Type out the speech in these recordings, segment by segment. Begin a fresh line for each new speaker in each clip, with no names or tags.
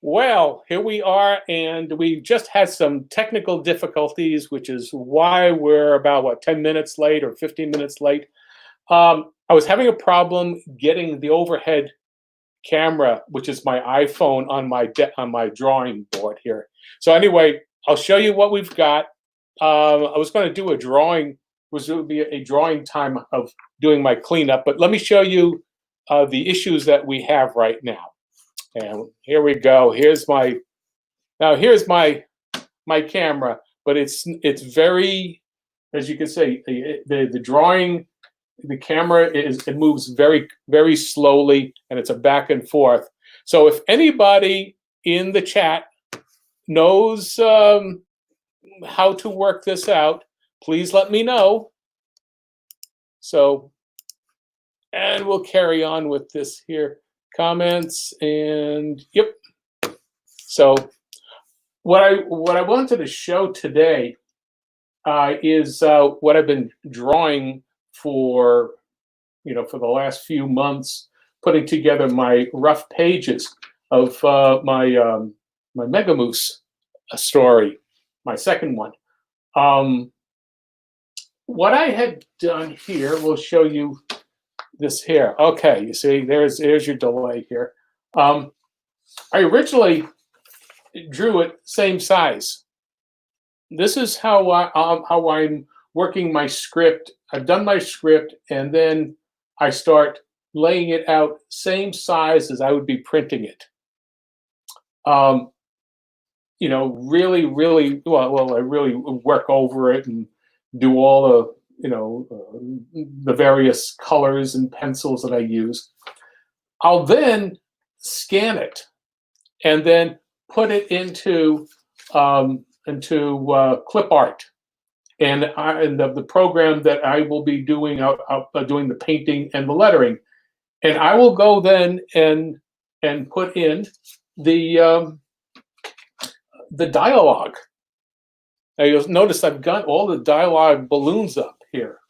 Well, here we are, and we just had some technical difficulties, which is why we're about, what, 10 minutes late or 15 minutes late. I was having a problem getting the overhead camera, which is my iPhone, on on my drawing board here. So anyway, I'll show you what we've got. I was going to do a drawing, was going to be a drawing time of doing my cleanup, but let me show you the issues that we have right now. And here we go. Here's my camera, but it's very, as you can see, the drawing, the camera it moves very slowly, and it's a back and forth. So if anybody in the chat knows how to work this out, please let me know. So, and we'll carry on with this here. Comments, and yep. So what I wanted to show today is what I've been drawing for for the last few months, putting together my rough pages of my Mega Moose story, my second one. What I had done here, we'll show you this here. Okay, you see, there's your delay here. I originally drew it same size. This is how I'm working my script. I've done my script, and then I start laying it out same size as I would be printing it. Really well. I really work over it and do all the the various colors and pencils that I use. I'll then scan it and then put it into clip art, and the program that I will be doing doing the painting and the lettering, and I will go then and put in the dialogue. Now you'll notice I've got all the dialogue balloons up here.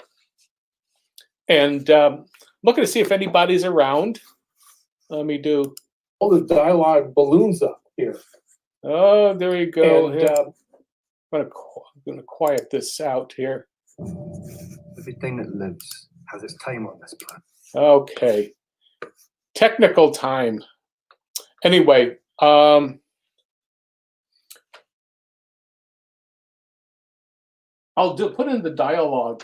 And I'm looking to see if anybody's around. Let me do all the dialogue balloons up here. Oh, there we go. And, I'm going to quiet this out here.
Everything that lives has its time on this planet.
Okay. Technical time. Anyway, I'll put in the dialogue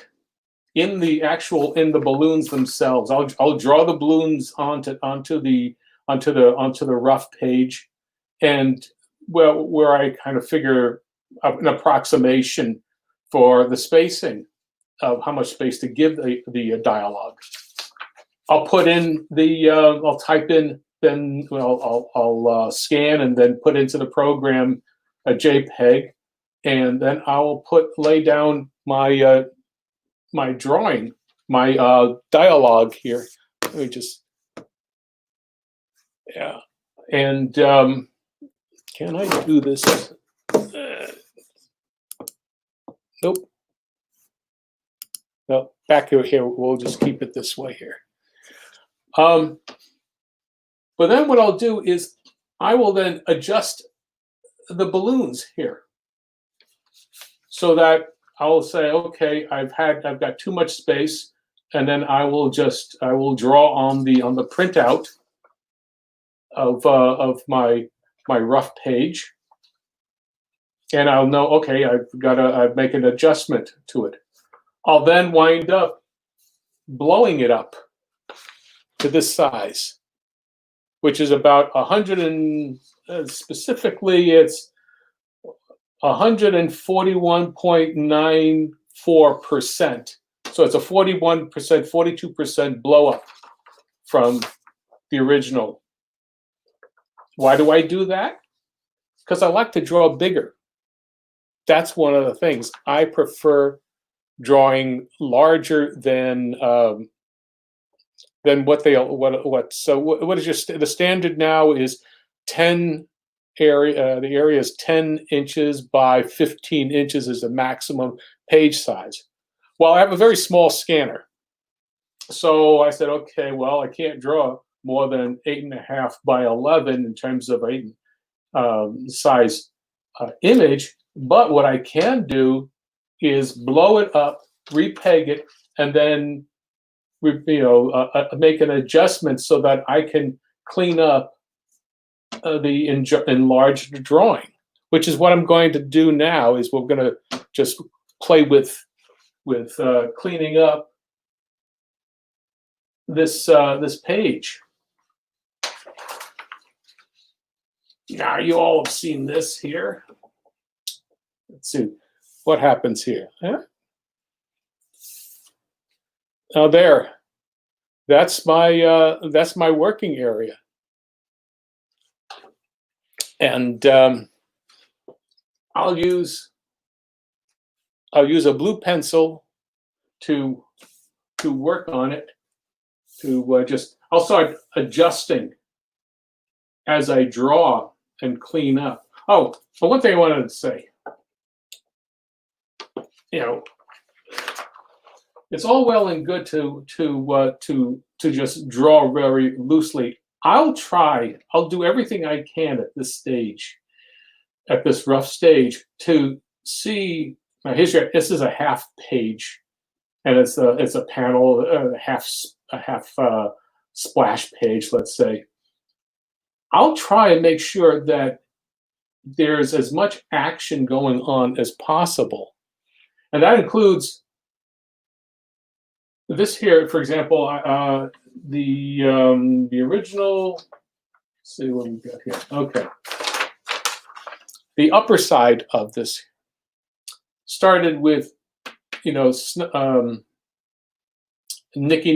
in the balloons themselves. I'll draw the balloons onto the rough page, and where I kind of figure an approximation for the spacing of how much space to give the dialogue. I'll put in I'll type in, then I'll scan and then put into the program a JPEG, and then I'll lay down my my drawing, my dialogue here. Let me just, yeah. And can I do this? Nope. No, back here. We'll just keep it this way here. But then what I'll do is I will then adjust the balloons here, so that I'll say, okay, I've got too much space, and then I will draw on the printout of my rough page, and I'll know, okay, I make an adjustment to it. I'll then wind up blowing it up to this size, which is about 100 and specifically it's 141.94%. So it's a 41%, 42% blow up from the original. Why do I do that? Because I like to draw bigger. That's one of the things. I prefer drawing larger than what is the standard now is 10 area. The area is 10 inches by 15 inches is the maximum page size. Well, I have a very small scanner, so I said, okay, well, I can't draw more than 8.5 by 11 in terms of 8. size image. But what I can do is blow it up, repeg it, and then make an adjustment so that I can clean up the enlarged drawing, which is what I'm going to do now. Is we're going to just play with cleaning up this this page. Now you all have seen this here. Let's see what happens here. Huh? Now there, that's my working area, and I'll use a blue pencil to work on it. I'll start adjusting as I draw and clean up. Oh, but one thing I wanted to say, it's all well and good to just draw very loosely. I'll do everything I can at this stage, at this rough stage, to see. Now this is a half page, and it's a panel, a half splash page, let's say. I'll try and make sure that there's as much action going on as possible, and that includes this here, for example, the original. Let's see what we got here. Okay, the upper side of this started with, Nicky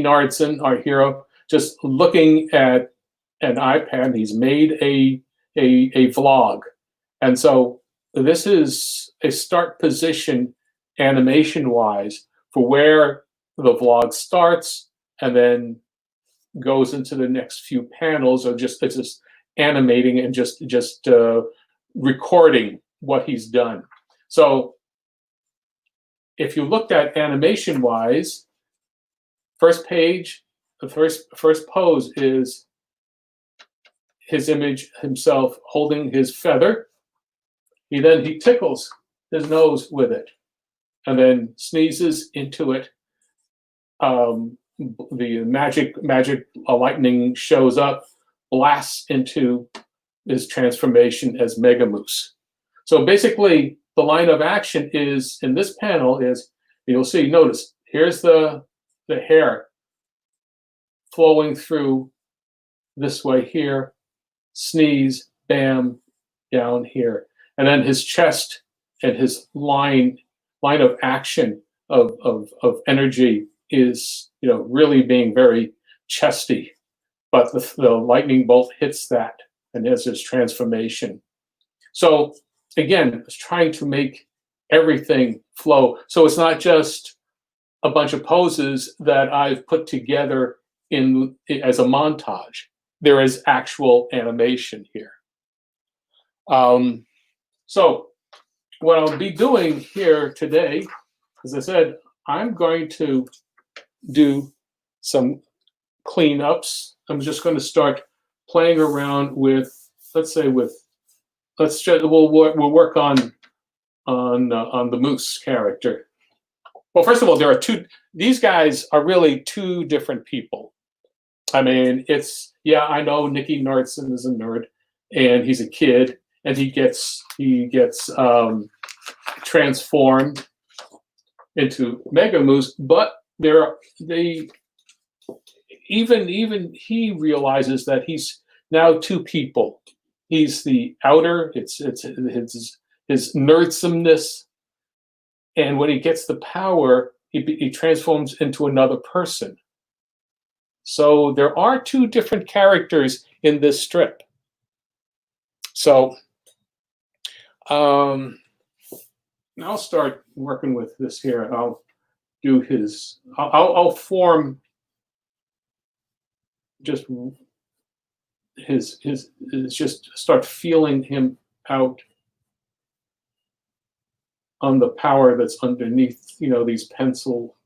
Nardson, our hero, just looking at an iPad. He's made a vlog, and so this is a start position animation-wise for where the vlog starts and then goes into the next few panels, or it's just animating and just recording what he's done. So if you looked at animation-wise, first page, the first pose is his image himself holding his feather. He tickles his nose with it, and then sneezes into it. The magic lightning shows up, blasts into his transformation as Mega Moose. So basically, the line of action is in this panel is, you'll see. Notice here's the hair flowing through this way here, sneeze, bam, down here, and then his chest and his line of action of energy is really being very chesty, but the lightning bolt hits that, and there's this transformation. So again, it's trying to make everything flow. So it's not just a bunch of poses that I've put together as a montage. There is actual animation here. So what I'll be doing here today, as I said, I'm going to do some cleanups. I'm just going to start playing around with, we'll work on the moose character. Well, first of all, these guys are really two different people. I mean, I know Nicky Nardson is a nerd, and he's a kid, and he gets transformed into Mega Moose, but even he realizes that he's now two people. He's the outer, it's his nerdsomeness, and when he gets the power, he transforms into another person. So there are two different characters in this strip. So I'll start working with this here. I'll do I'll form just just start feeling him out on the power that's underneath, these pencil,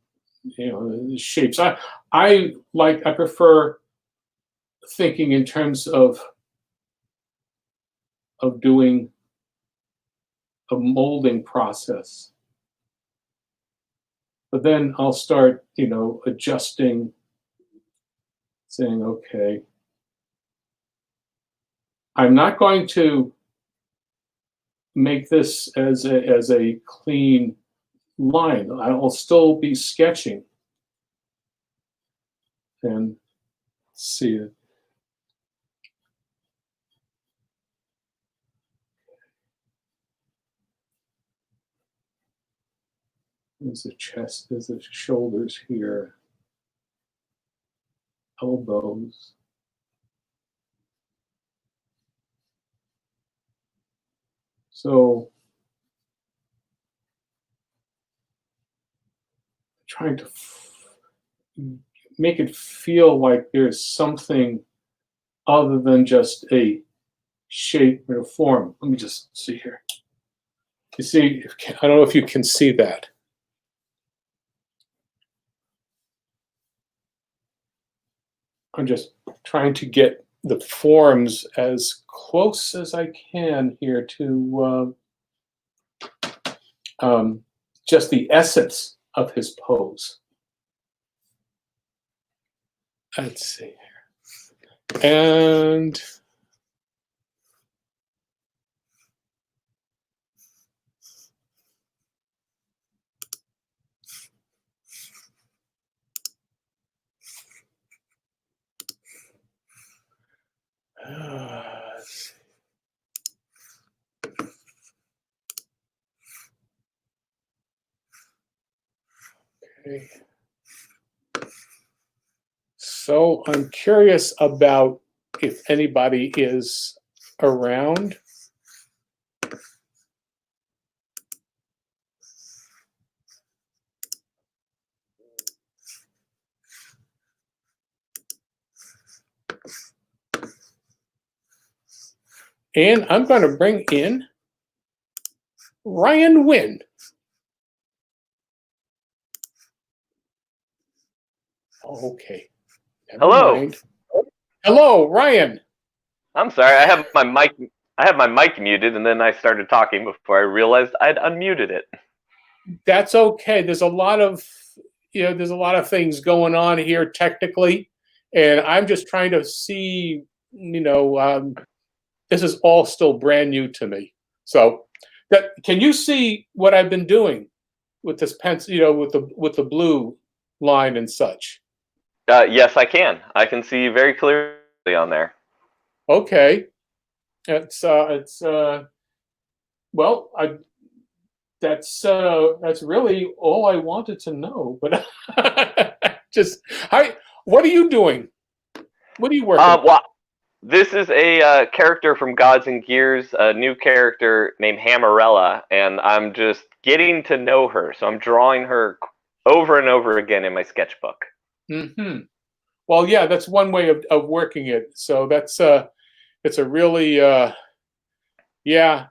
shapes. I prefer thinking in terms of of doing a molding process. But then I'll start, adjusting, saying, okay, I'm not going to make this as a clean line. I will still be sketching. And see it. There's the chest, there's the shoulders here, elbows. So trying to make it feel like there's something other than just a shape or a form. Let me just see here. You see, I don't know if you can see that. I'm just trying to get the forms as close as I can here to just the essence of his pose. Let's see here. And okay. So I'm curious about if anybody is around. And I'm going to bring in Ryan Wynn. Okay. Never
Hello.
mind. Hello, Ryan.
I'm sorry. I have my mic muted, and then I started talking before I realized I'd unmuted it.
That's okay. There's a lot of things going on here technically, and I'm just trying to see. This is all still brand new to me. So, can you see what I've been doing with this pencil? With the blue line and such.
Yes, I can. I can see very clearly on there.
Okay. That's really all I wanted to know. But what are you doing? What are you working on?
Well, this is a character from Gods and Gears, a new character named Hammerella, and I'm just getting to know her. So I'm drawing her over and over again in my sketchbook.
Mm-hmm. Well, yeah, that's one way of working it. So it's a really yeah.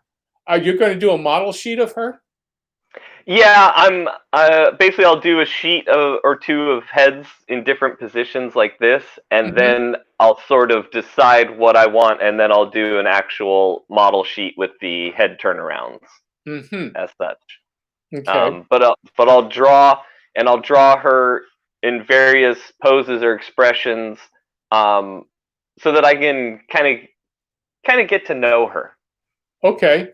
Are you going to do a model sheet of her?
Yeah, I'm basically I'll do a sheet or two of heads in different positions like this, and then I'll sort of decide what I want, and then I'll do an actual model sheet with the head turnarounds as such.
Okay.
But I'll draw, and I'll draw her in various poses or expressions, so that I can kind of get to know her.
Okay.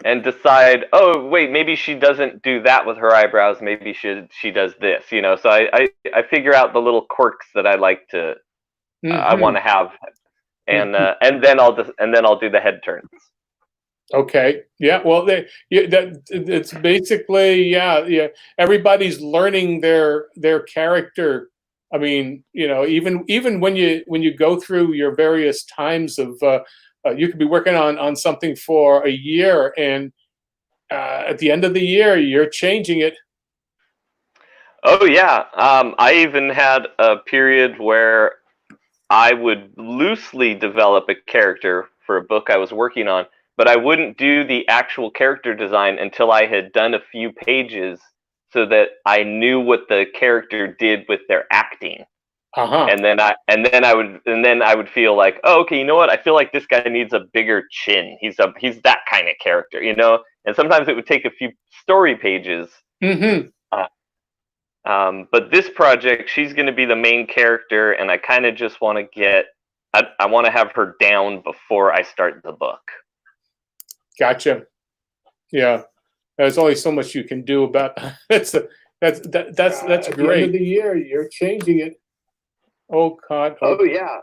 And decide, oh wait, maybe she doesn't do that with her eyebrows. Maybe she does this, So I figure out the little quirks that I like to, I want to have, and then I'll do the head turns.
Okay. Yeah. Well, it's basically yeah. Everybody's learning their character. I mean, even when you go through your various times of you could be working on something for a year, and at the end of the year, you're changing it.
Oh yeah. I even had a period where I would loosely develop a character for a book I was working on, but I wouldn't do the actual character design until I had done a few pages so that I knew what the character did with their acting.
Uh-huh.
And then I would feel like, oh, okay, you know what? I feel like this guy needs a bigger chin. He's that kind of character, you know. And sometimes it would take a few story pages.
Mm-hmm.
But this project, she's going to be the main character, and I kind of just want to I want to have her down before I start the book.
Gotcha. Yeah. There's only so much you can do about that's that's
At
great.
the end of the year, you're changing it.
Oh God.
Oh yeah.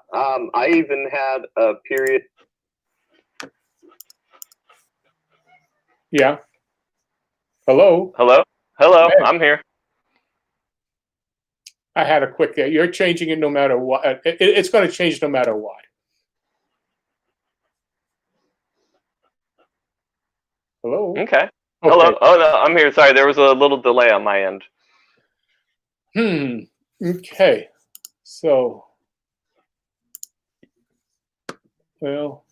I even had a period.
Yeah. Hello.
Hello. Hello.
Hey.
I'm here.
I had a quick. You're changing it no matter what. It's going to change no matter what. Hello.
Okay.
Okay.
Hello. Oh no, I'm here. Sorry, there was a little delay on my end.
Okay. So, well,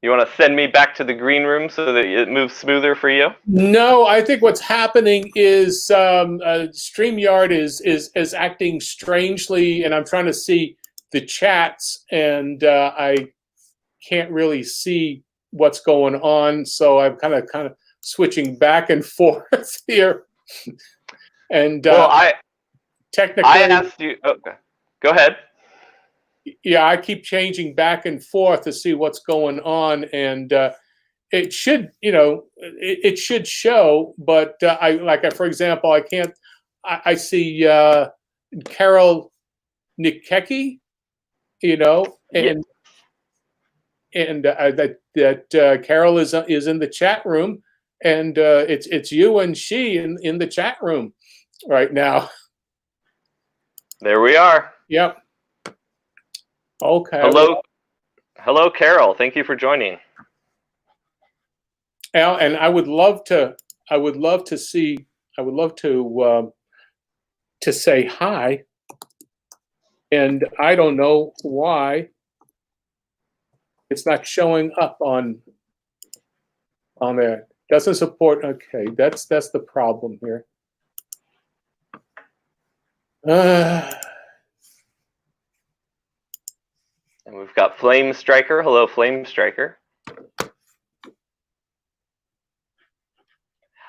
You want to send me back to the green room so that it moves smoother for you?
no. I think what's happening is StreamYard is acting strangely, and I'm trying to see the chats, and I can't really see what's going on. So I'm kind of switching back and forth here. And
Well,
technically,
I asked you. Okay, go ahead.
yeah, I keep changing back and forth to see what's going on, and it should, it should show. But for example, I can't. I see Carol Nikecki, and that Carol is in the chat room, and it's you and she in the chat room right now.
There we are.
Yep. Okay.
Hello, Carol. Thank you for joining.
Al, and I would love to see. I would love to say hi, and I don't know why it's not showing up on there. Doesn't support. Okay, that's the problem here.
And we've got Flame Striker. Hello, Flame Striker.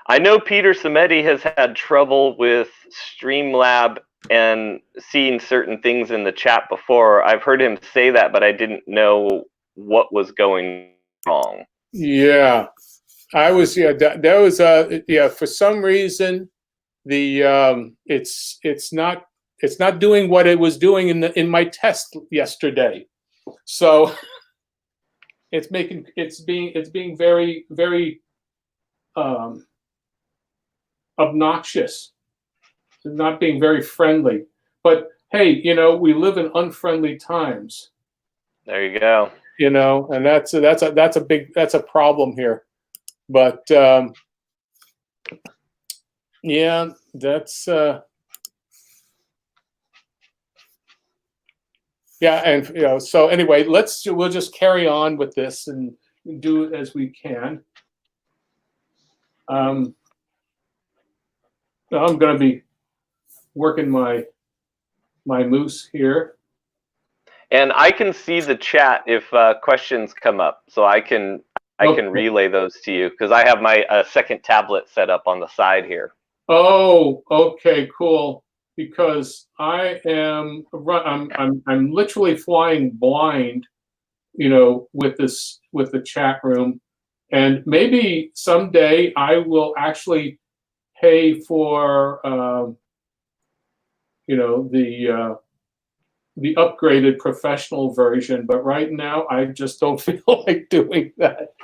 I know Peter Samedi has had trouble with Streamlab and seeing certain things in the chat before. I've heard him say that, but I didn't know what was going wrong.
Yeah, I was. Yeah, there was for some reason, the it's not doing what it was doing in my test yesterday. So it's being very, very obnoxious, not being very friendly. But hey, we live in unfriendly times.
There you go.
And that's a problem here. But yeah, that's yeah, and so anyway, we'll just carry on with this and do it as we can. I'm going to be working my moose here.
And I can see the chat if questions come up, so I can relay those to you because I have my second tablet set up on the side here.
Oh, okay, cool. Because I'm literally flying blind, with the chat room, and maybe someday I will actually pay for the upgraded professional version, but right now I just don't feel like doing that.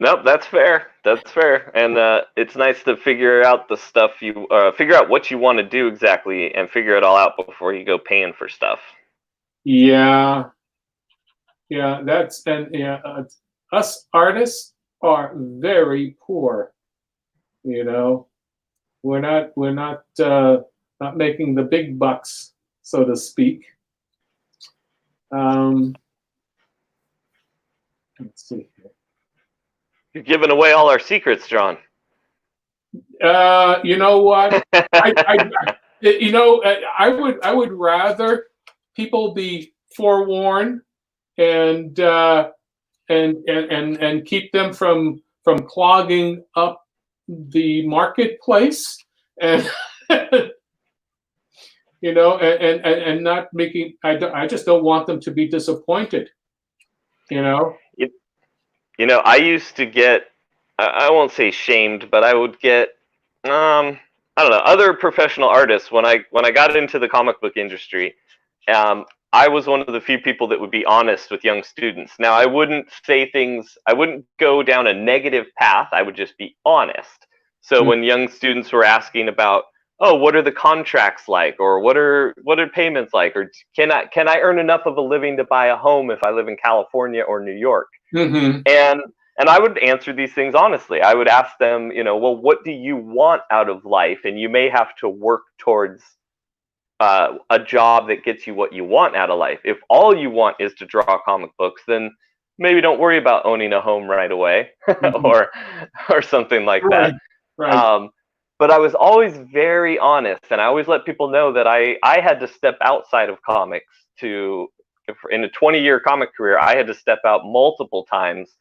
Nope, that's fair. That's fair, and it's nice to figure out the stuff figure out what you want to do exactly, and figure it all out before you go paying for stuff.
Yeah, us artists are very poor. We're not making the big bucks, so to speak. Let's see here.
You're giving away all our secrets, John.
You know what? I would rather people be forewarned and and keep them from clogging up the marketplace and not making. I just don't want them to be disappointed. You know.
I used to get, I won't say shamed, but I would get, I don't know, other professional artists when I got into the comic book industry. I was one of the few people that would be honest with young students. Now, I wouldn't say things, I wouldn't go down a negative path. I would just be honest. So when young students were asking about, oh, what are the contracts like, or what are payments like, or can I earn enough of a living to buy a home if I live in California or New York?
Mm-hmm.
And I would answer these things honestly. I would ask them, well, what do you want out of life? And you may have to work towards a job that gets you what you want out of life. If all you want is to draw comic books, then maybe don't worry about owning a home right away,
Mm-hmm.
or something like
Right.
that.
Right.
But I was always very honest, and I always let people know that I had to step outside of comics in a 20-year comic career. I had to step out multiple times.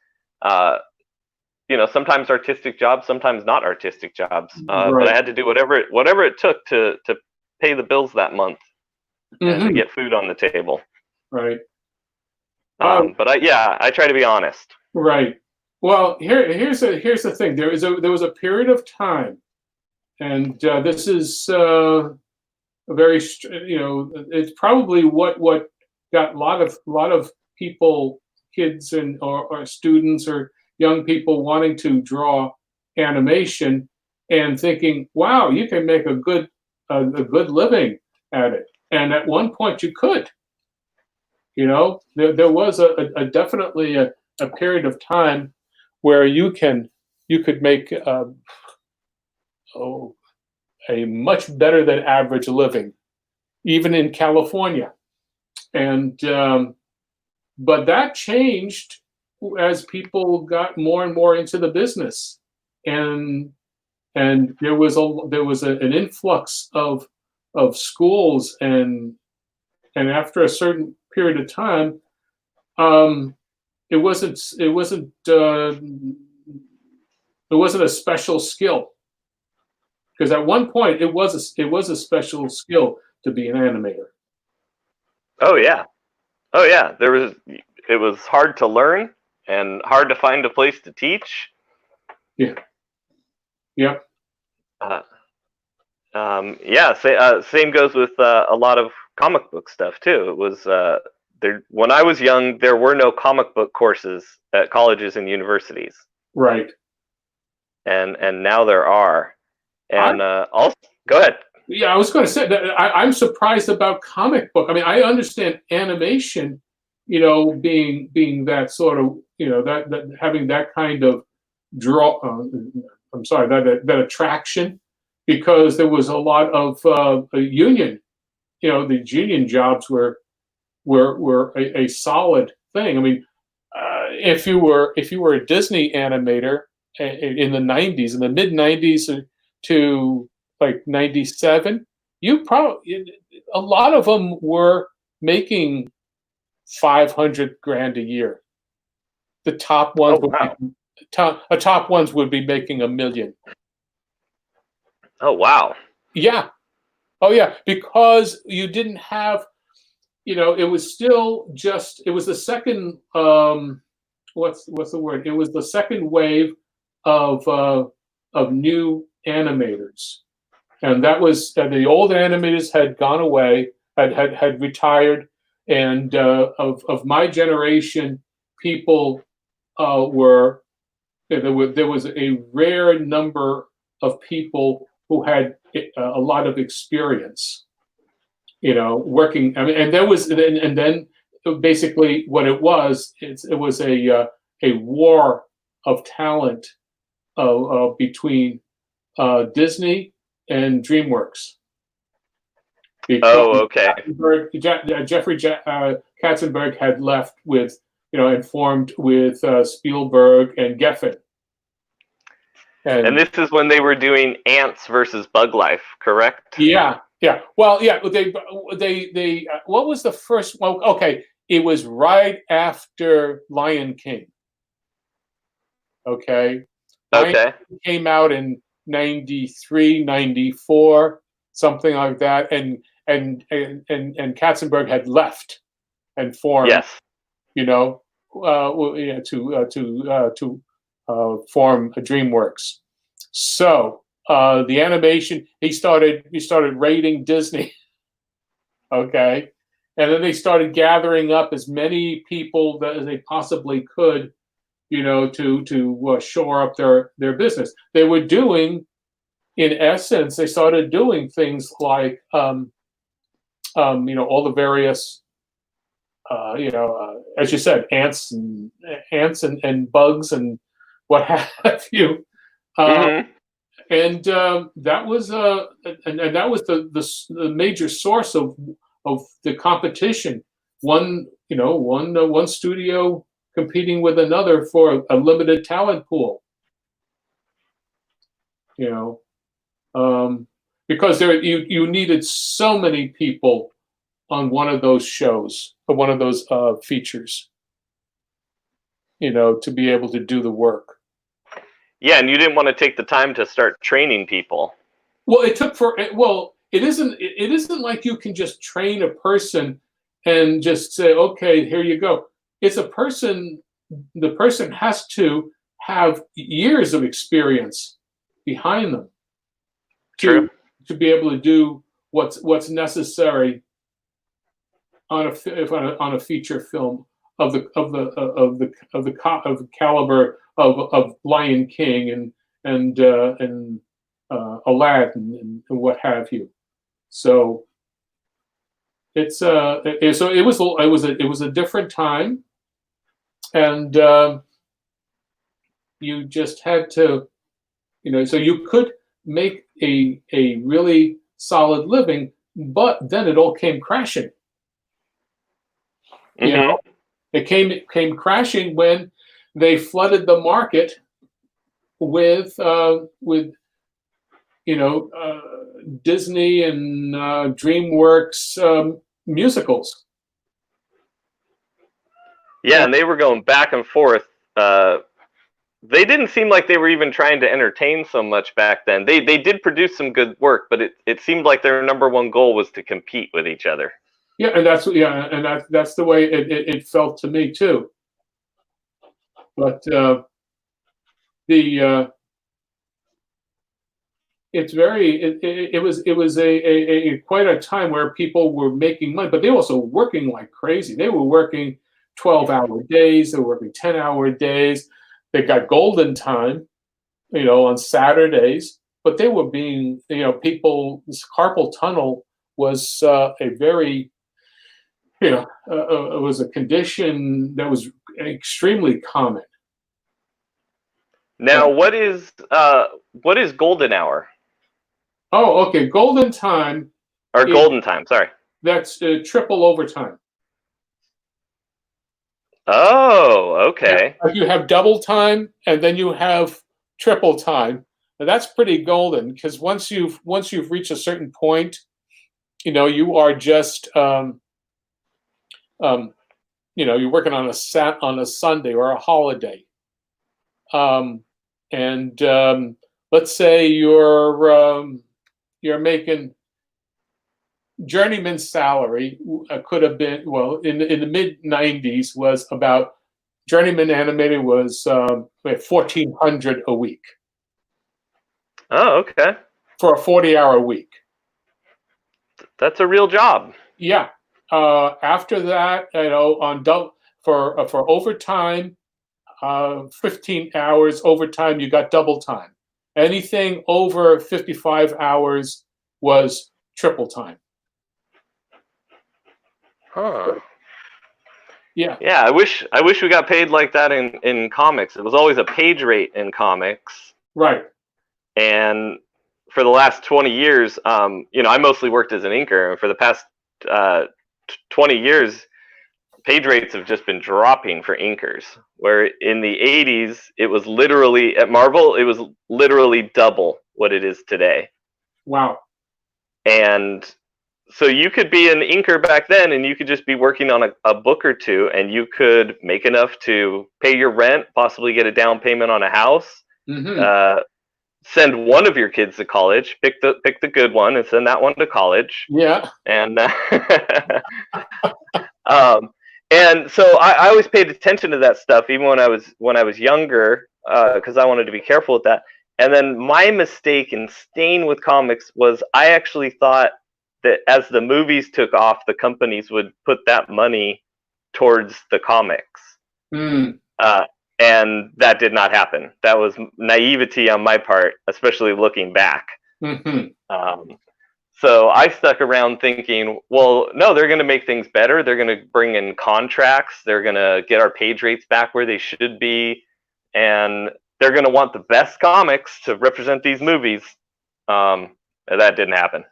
Sometimes artistic jobs, sometimes not artistic jobs. But
Right.
I had to do whatever it took to pay the bills that month and to
Mm-hmm.
get food on the table.
Right.
But I try to be honest.
Right. Well, here's the thing. There was a period of time, and this is a very it's probably what got a lot of people, kids or students or young people wanting to draw animation and thinking, wow, you can make a good living at it. And at one point you could. There was a definitely a period of time where you could make a much better than average living, even in California. And but that changed as people got more and more into the business, and there was an influx of schools, and after a certain period of time, it wasn't a special skill, because at one point it was a special skill to be an animator.
Oh yeah. It was hard to learn and hard to find a place to teach.
Yeah. Yep.
Same goes with a lot of comic book stuff too. It was when I was young, there were no comic book courses at colleges and universities.
Right.
And now there are. And also, go ahead.
Yeah, I was going to say that I'm surprised about comic book. I mean, I understand animation, being that sort of, that having that kind of draw. I'm sorry, that attraction, because there was a lot of union. The union jobs were a solid thing. I mean, if you were a Disney animator in the '90s, in the mid '90s to like '97, a lot of them were making 500 grand a year. The top ones, top ones would be making $1 million.
Oh wow!
Yeah, oh yeah, because you didn't have, it was still just, it was the second, what's the word? It was the second wave of new animators. And that was the old animators had gone away, had retired, and of my generation, people were there was a rare number of people who had a lot of experience, working. I mean, and there was, and then basically what it was a war of talent between Disney and DreamWorks.
Oh, okay.
Jeffrey Katzenberg had left and formed with Spielberg and Geffen.
And this is when they were doing Ants versus Bug Life, correct?
Yeah, Yeah. Well, yeah. What was the first? Well, okay, it was right after Lion King. Okay, Lion
Okay.
King came out in 93, 94, something like that, and Katzenberg had left and formed,
Yes.
you know, yeah, to form DreamWorks. So the animation, he started raiding Disney. Okay, and then they started gathering up as many people as they possibly could, to shore up their business. They were doing, in essence, they started doing things like, all the various, as you said, ants and bugs and what have you. Uh,
Hmm.
and that was and that was the major source of the competition. One studio competing with another for a limited talent pool. You know, because you needed so many people on one of those shows or one of those features. To be able to do the work.
Yeah, and you didn't want to take the time to start training people.
Well, it isn't like you can just train a person and just say, okay, here you go. It's a person. The person has to have years of experience behind them
True.
to be able to do what's necessary on a feature film of the caliber of Lion King and Aladdin and what have you. So it was a different time, and you just had to, so you could make a really solid living, but then it all came crashing. You
Hmm.
know, it came crashing when they flooded the market with Disney and DreamWorks musicals.
Yeah,
And
and they were going back and forth. They didn't seem like they were even trying to entertain so much back then. They did produce some good work, but it seemed like their number one goal was to compete with each other.
yeah, and that's the way it felt to me too. But the it's very it was a quite a time where people were making money, but they were also working like crazy. They were working 12-hour days. They were working 10-hour days. They got golden time, on Saturdays, but they were being, people. This carpal tunnel was a very, it was a condition that was extremely common. Uh,
Now, what is golden hour
oh, okay. Golden time
or
is
golden time? Sorry.
that's triple overtime.
Oh,
Yeah,
okay.
like you have double time and then you have triple time. And that's pretty golden because once you've reached a certain point, you are just um, you're working on a Sunday or a holiday, um, and let's say you're making journeyman salary. Could have been, well, in the mid '90s was about journeyman animator was like 1,400 a week
Oh, okay.
for a 40-hour week.
That's a real job.
Yeah. After that, on for overtime, 15 hours overtime, you got double time. Anything over 55 hours was triple time.
Huh.
Yeah.
Yeah, I wish we got paid like that in comics. It was always a page rate in comics,
Right.
and for the last 20 years, I mostly worked as an inker, and for the past uh, 20 years, page rates have just been dropping for inkers. Where in the 80s, it was literally at Marvel, it was literally double what it is today.
Wow.
And so you could be an inker back then, and you could just be working on a book or two, and you could make enough to pay your rent, possibly get a down payment on a house, send one of your kids to college, pick the good one, and send that one to college.
Yeah.
And and so I always paid attention to that stuff, even when I was younger, because I wanted to be careful with that. And then my mistake in staying with comics was I actually thought that as the movies took off, the companies would put that money towards the comics. And that did not happen. That was naivety on my part, especially looking back. So I stuck around thinking, well, no, they're going to make things better. They're going to bring in contracts. They're going to get our page rates back where they should be. And they're going to want the best comics to represent these movies. That didn't happen.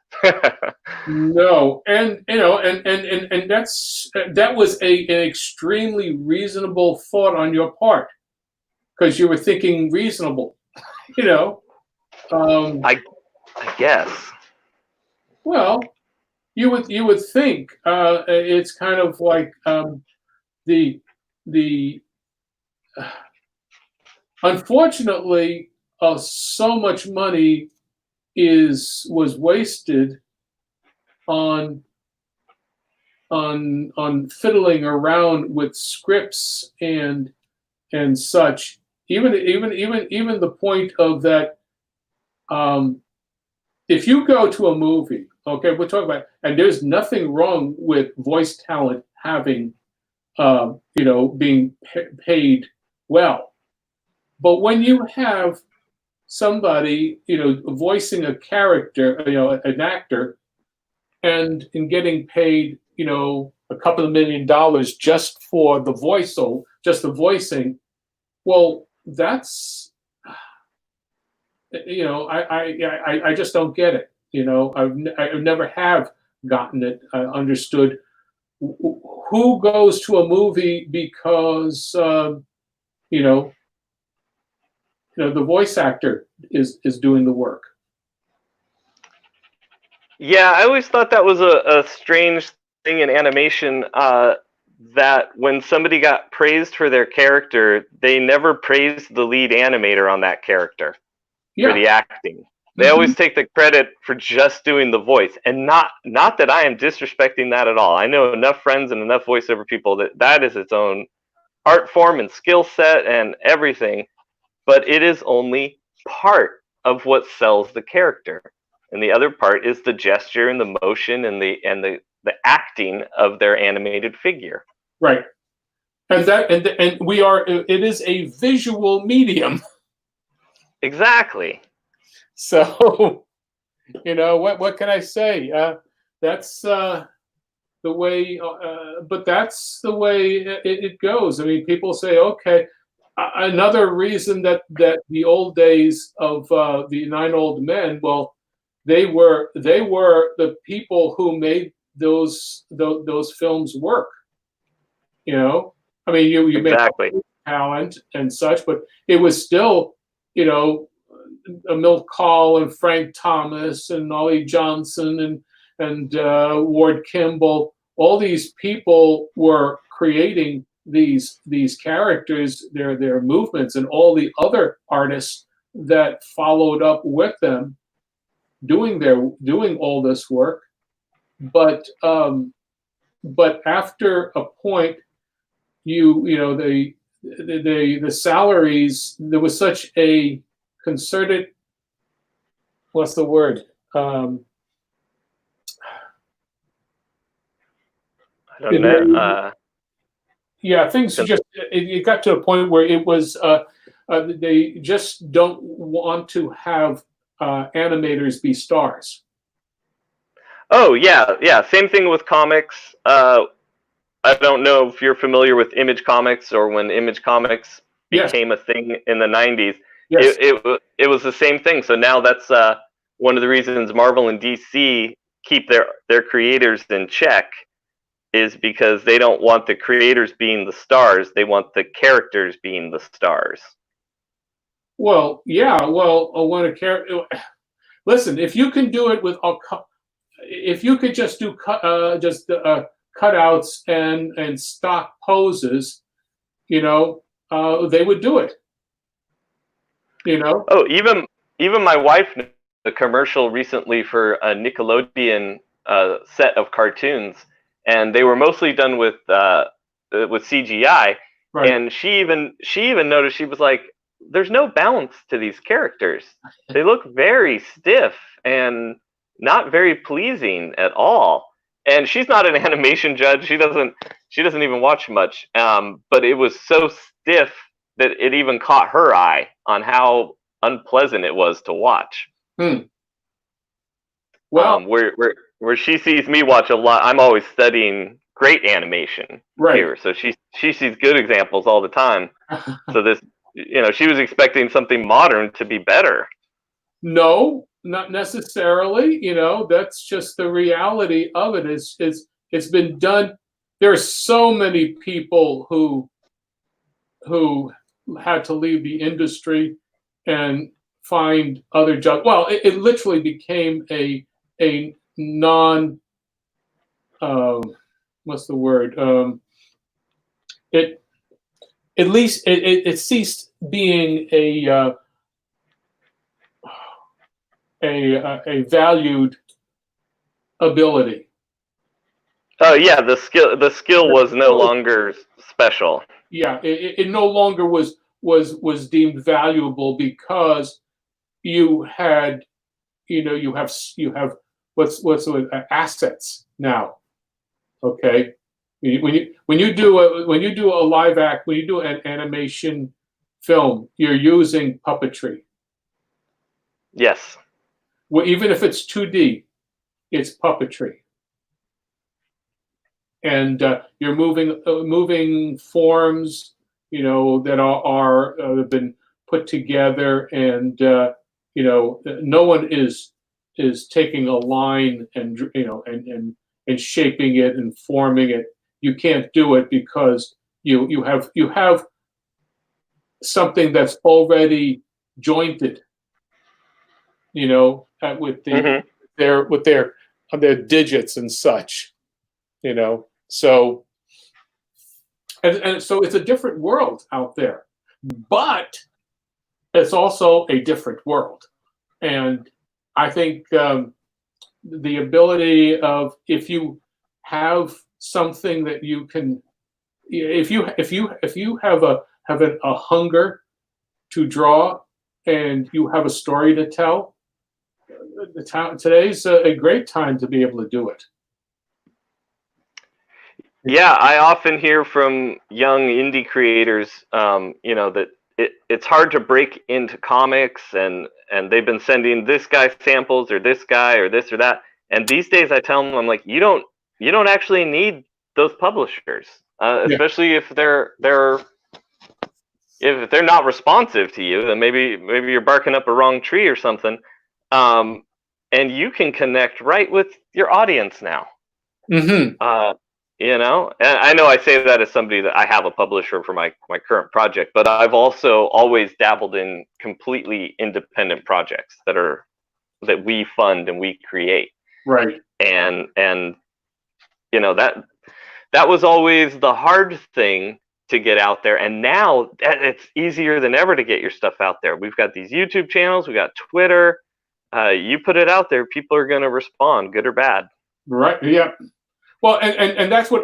No, and and that was an extremely reasonable thought on your part, because you were thinking reasonable.
I guess.
Well, you would think it's kind of like the unfortunately so much money was wasted on fiddling around with scripts and such. Even the point of that. If you go to a movie, okay, we'll talk about it, and there's nothing wrong with voice talent having, being paid well, but when you have somebody, voicing a character, an actor, and getting paid, a couple of $1 million just for the just the voicing, well, that's, I just don't get it. I've never have gotten it understood. Who goes to a movie because the voice actor is doing the work?
Yeah, I always thought that was a strange thing in animation, that when somebody got praised for their character, they never praised the lead animator on that character for the acting. They always take the credit for just doing the voice, and not that I am disrespecting that at all. I know enough friends and enough voiceover people that is its own art form and skill set and everything, but it is only part of what sells the character, and the other part is the gesture and the motion and the acting of their animated figure.
Right, and we are. It is a visual medium.
Exactly.
So, what can I say? That's the way, but that's the way it goes. I mean, people say, okay. Another reason that the old days of the Nine Old Men, well, they were the people who made those films work. I mean, you
exactly.
made talent and such, but it was still, Milt Kahl and Frank Thomas and Ollie Johnson and Ward Kimball. All these people were creating these characters, their movements, and all the other artists that followed up with them doing all this work. But after a point, the salaries, there was such a concerted, what's the word?
I don't know.
Yeah, things just it got to a point where it was they just don't want to have animators be stars.
Oh yeah. Same thing with comics. I don't know if you're familiar with Image Comics, or when Image Comics became a thing in the 90s.
Yes.
It was the same thing. So now that's one of the reasons Marvel and DC keep their creators in check, is because they don't want the creators being the stars. They want the characters being the stars.
Well, yeah. Well, when a character, listen, if you can do it with if you could just do cutouts and stock poses, they would do it.
Oh, even my wife did a commercial recently for a Nickelodeon set of cartoons, and they were mostly done with CGI.
Right.
And she even noticed, she was like, "There's no balance to these characters. They look very stiff and not very pleasing at all." And she's not an animation judge. She doesn't even watch much. But it was so stiff that it even caught her eye on how unpleasant it was to watch.
Well,
where she sees me watch a lot, I'm always studying great animation here. So she sees good examples all the time. So this, she was expecting something modern to be better.
No, not necessarily. That's just the reality of it. It's been done. There are so many people who had to leave the industry and find other jobs. Well, it literally became a non what's the word? It at least it ceased being a valued ability.
Oh yeah, the skill was no longer special.
Yeah, it no longer was deemed valuable because you had, you have what's assets now. Okay, when you do a live act, when you do an animation film, you're using puppetry.
Yes.
Well, even if it's 2D, it's puppetry, and you're moving forms, that are have been put together, and no one is taking a line and and shaping it and forming it. You can't do it because you have something that's already jointed, with their digits and such, so and so it's a different world out there, but it's also a different world. And I think the ability of, if you have something that you can, if you have a hunger to draw and you have a story to tell, today's a great time to be able to do it.
Yeah, I often hear from young indie creators, that it's hard to break into comics, and they've been sending this guy samples, or this guy, or this or that. And these days, I tell them, I'm like, you don't actually need those publishers, especially if they're not responsive to you. Then maybe you're barking up a wrong tree or something. And you can connect right with your audience now. And I know I say that as somebody that I have a publisher for my current project, but I've also always dabbled in completely independent projects that we fund and we create.
Right.
And that was always the hard thing to get out there. And now it's easier than ever to get your stuff out there. We've got these YouTube channels, we got Twitter. You put it out there, people are going to respond, good or bad.
Right. Yeah. Well, and that's what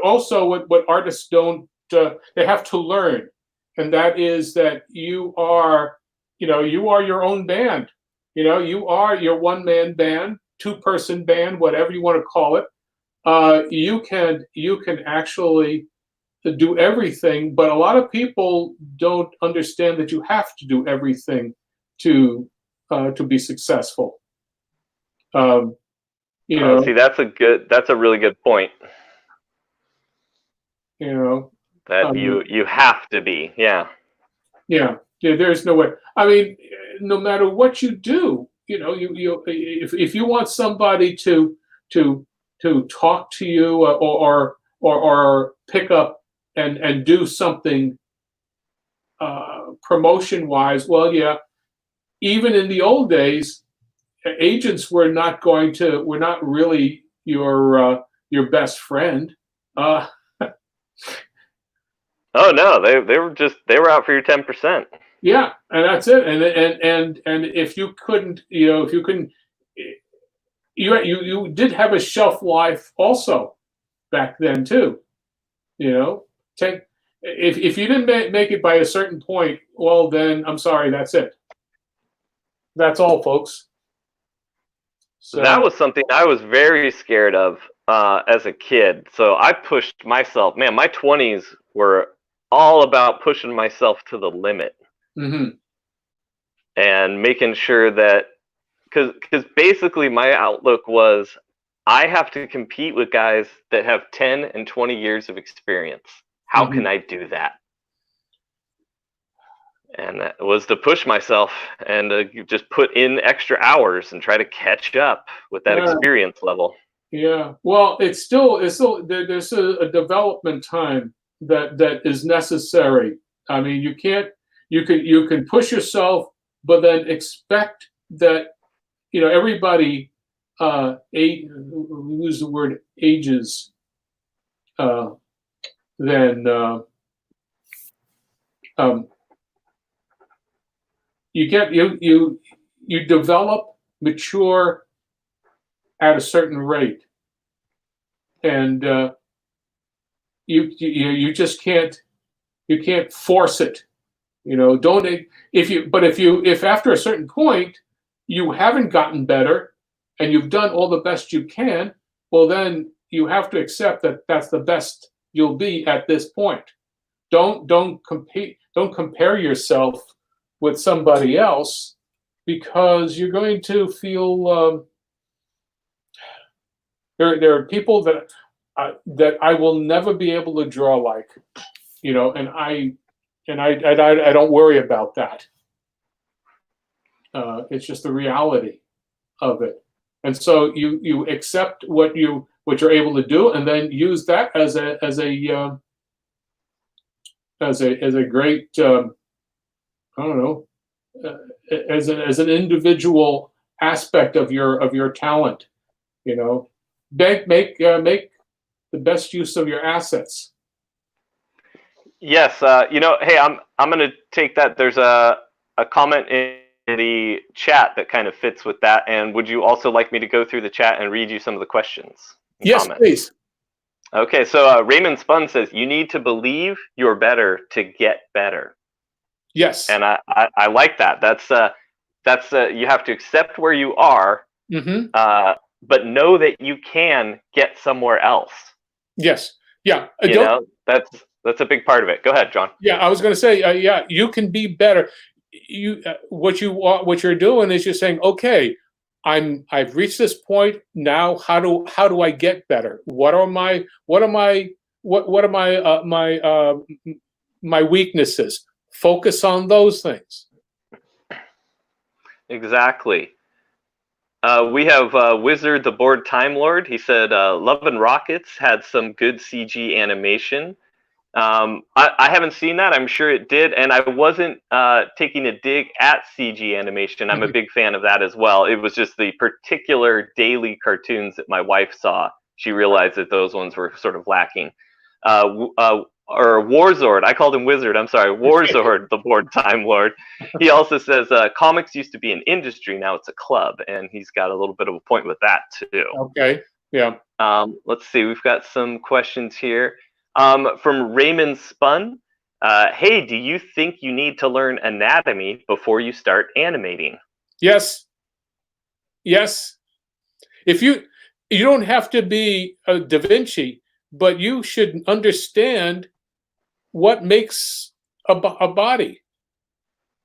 artists don't, they have to learn, and that is that you are your own band. You are your one-man band, two-person band, whatever you want to call it. You can actually do everything, but a lot of people don't understand that you have to do everything to be successful.
See, that's a really good point. That you have to be, yeah.
Yeah, there's no way. I mean, no matter what you do, if you want somebody to talk to you, or pick up and do something promotion wise, well, yeah, even in the old days, agents were not really your best friend.
Oh no, they were out for your 10%.
Yeah, and that's it. And if you couldn't, you did have a shelf life also back then too. If you didn't make it by a certain point, well then I'm sorry, that's it. That's all, folks. So
That was something I was very scared of as a kid. So I pushed myself. Man, my 20s were all about pushing myself to the limit and making sure that, because basically my outlook was, I have to compete with guys that have 10 and 20 years of experience. How can I do that? And that was to push myself and just put in extra hours and try to catch up with that experience level.
Yeah, well, it's still there's a development time that is necessary. I mean, you can push yourself, but then expect that everybody use the word ages. Then you develop, mature at a certain rate, and you just can't force it. Don't if after a certain point you haven't gotten better and you've done all the best you can, well then you have to accept that that's the best you'll be at this point. Don't compare yourself with somebody else, because you're going to feel there are people that I will never be able to draw like, and I don't worry about that. It's just the reality of it, and so you accept what you're able to do, and then use that as a great I don't know, as an individual aspect of your talent. Make the best use of your assets.
Yes, hey, I'm going to take that. There's a comment in the chat that kind of fits with that. And would you also like me to go through the chat and read you some of the questions?
Yes,
comments?
please.
Okay, so Raymond Spun says, you need to believe you're better to get better.
Yes.
And I like that. That's you have to accept where you are, but know that you can get somewhere else.
Yes. Yeah.
That's a big part of it. Go ahead, John.
Yeah, I was going to say, yeah, you can be better. What you're doing is you're saying, okay, I've reached this point. Now, how do I get better? What are my weaknesses? Focus on those things.
Exactly. We have Wizard the Board Time Lord. He said, Love and Rockets had some good CG animation. I haven't seen that. I'm sure it did. And I wasn't taking a dig at CG animation. I'm a big fan of that as well. It was just the particular daily cartoons that my wife saw. She realized that those ones were sort of lacking. Or Warzord. I called him Wizard. I'm sorry. Warzord, the Board Time Lord. He also says comics used to be an industry. Now it's a club. And he's got a little bit of a point with that, too.
Okay. Yeah.
Let's see. We've got some questions here. From Raymond Spun. Hey, do you think you need to learn anatomy before you start animating?
Yes. Yes. If you don't have to be a Da Vinci, but you should understand what makes a body.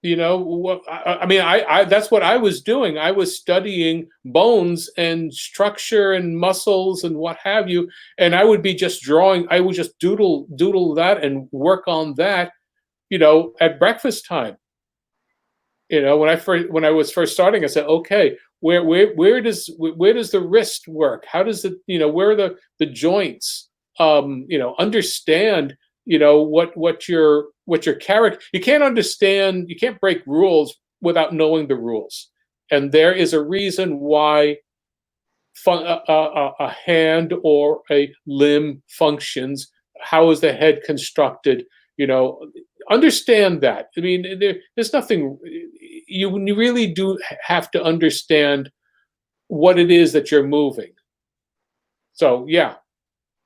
I mean, that's what I was doing. I was studying bones and structure and muscles and what have you, and I would be just drawing. I would just doodle that and work on that, at breakfast time. When I was first starting, I said, okay, where does the wrist work? How does it, where are the joints? Understand, what your character. You can't break rules without knowing the rules. and there is a reason why a hand or a limb functions. How is the head constructed? Understand that. I mean, there's nothing. You really do have to understand what it is that you're moving. So yeah,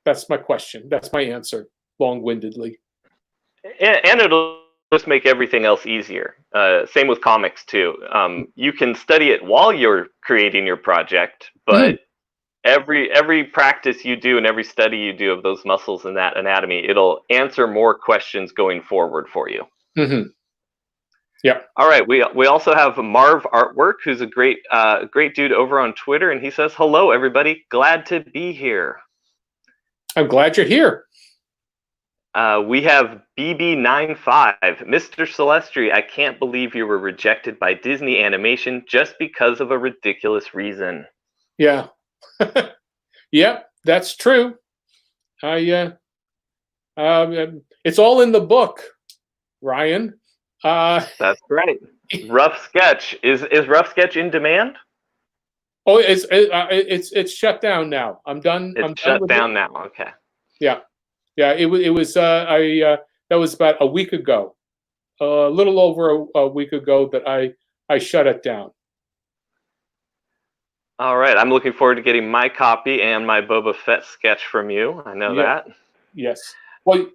that's my question. That's my answer, long-windedly.
And it'll just make everything else easier. Same with comics too. You can study it while you're creating your project, but every practice you do and every study you do of those muscles and that anatomy, it'll answer more questions going forward for you.
Yeah.
All right. We also have Marv Artwork, who's a great dude over on Twitter, and he says, "Hello, everybody. Glad to be here."
I'm glad you're here.
We have BB95. Mr. Celestri, I can't believe you were rejected by Disney Animation just because of a ridiculous reason.
Yeah. Yep, that's true. It's all in the book, Ryan.
That's right. Rough Sketch is Rough Sketch in demand?
Oh, it's shut down now. I'm done.
It's shut down now. Okay.
Yeah. It was. That was about a week ago, a little over a week ago that I shut it down.
All right. I'm looking forward to getting my copy and my Boba Fett sketch from you. I know that.
Yes. Well.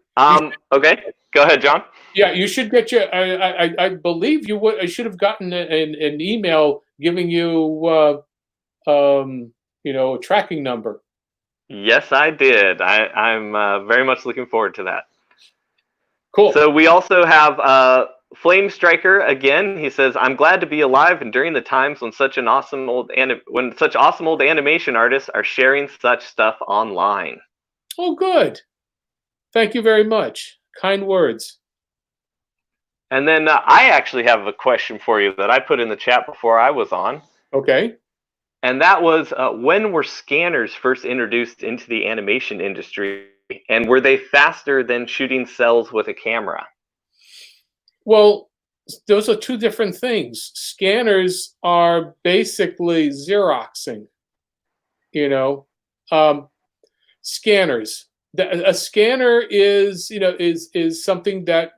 Okay. Go ahead, John.
Yeah, you should get your. I believe you would. I should have gotten an email giving you, a tracking number.
Yes, I did. I'm very much looking forward to that.
Cool.
So we also have Flame Striker again. He says, "I'm glad to be alive, and during the times when such awesome old animation artists are sharing such stuff online."
Oh, good. Thank you very much. Kind words.
And then I actually have a question for you that I put in the chat before I was on.
Okay.
And that was, when were scanners first introduced into the animation industry, and were they faster than shooting cells with a camera?
Well, those are two different things. Scanners are basically Xeroxing. Scanners. A scanner is something that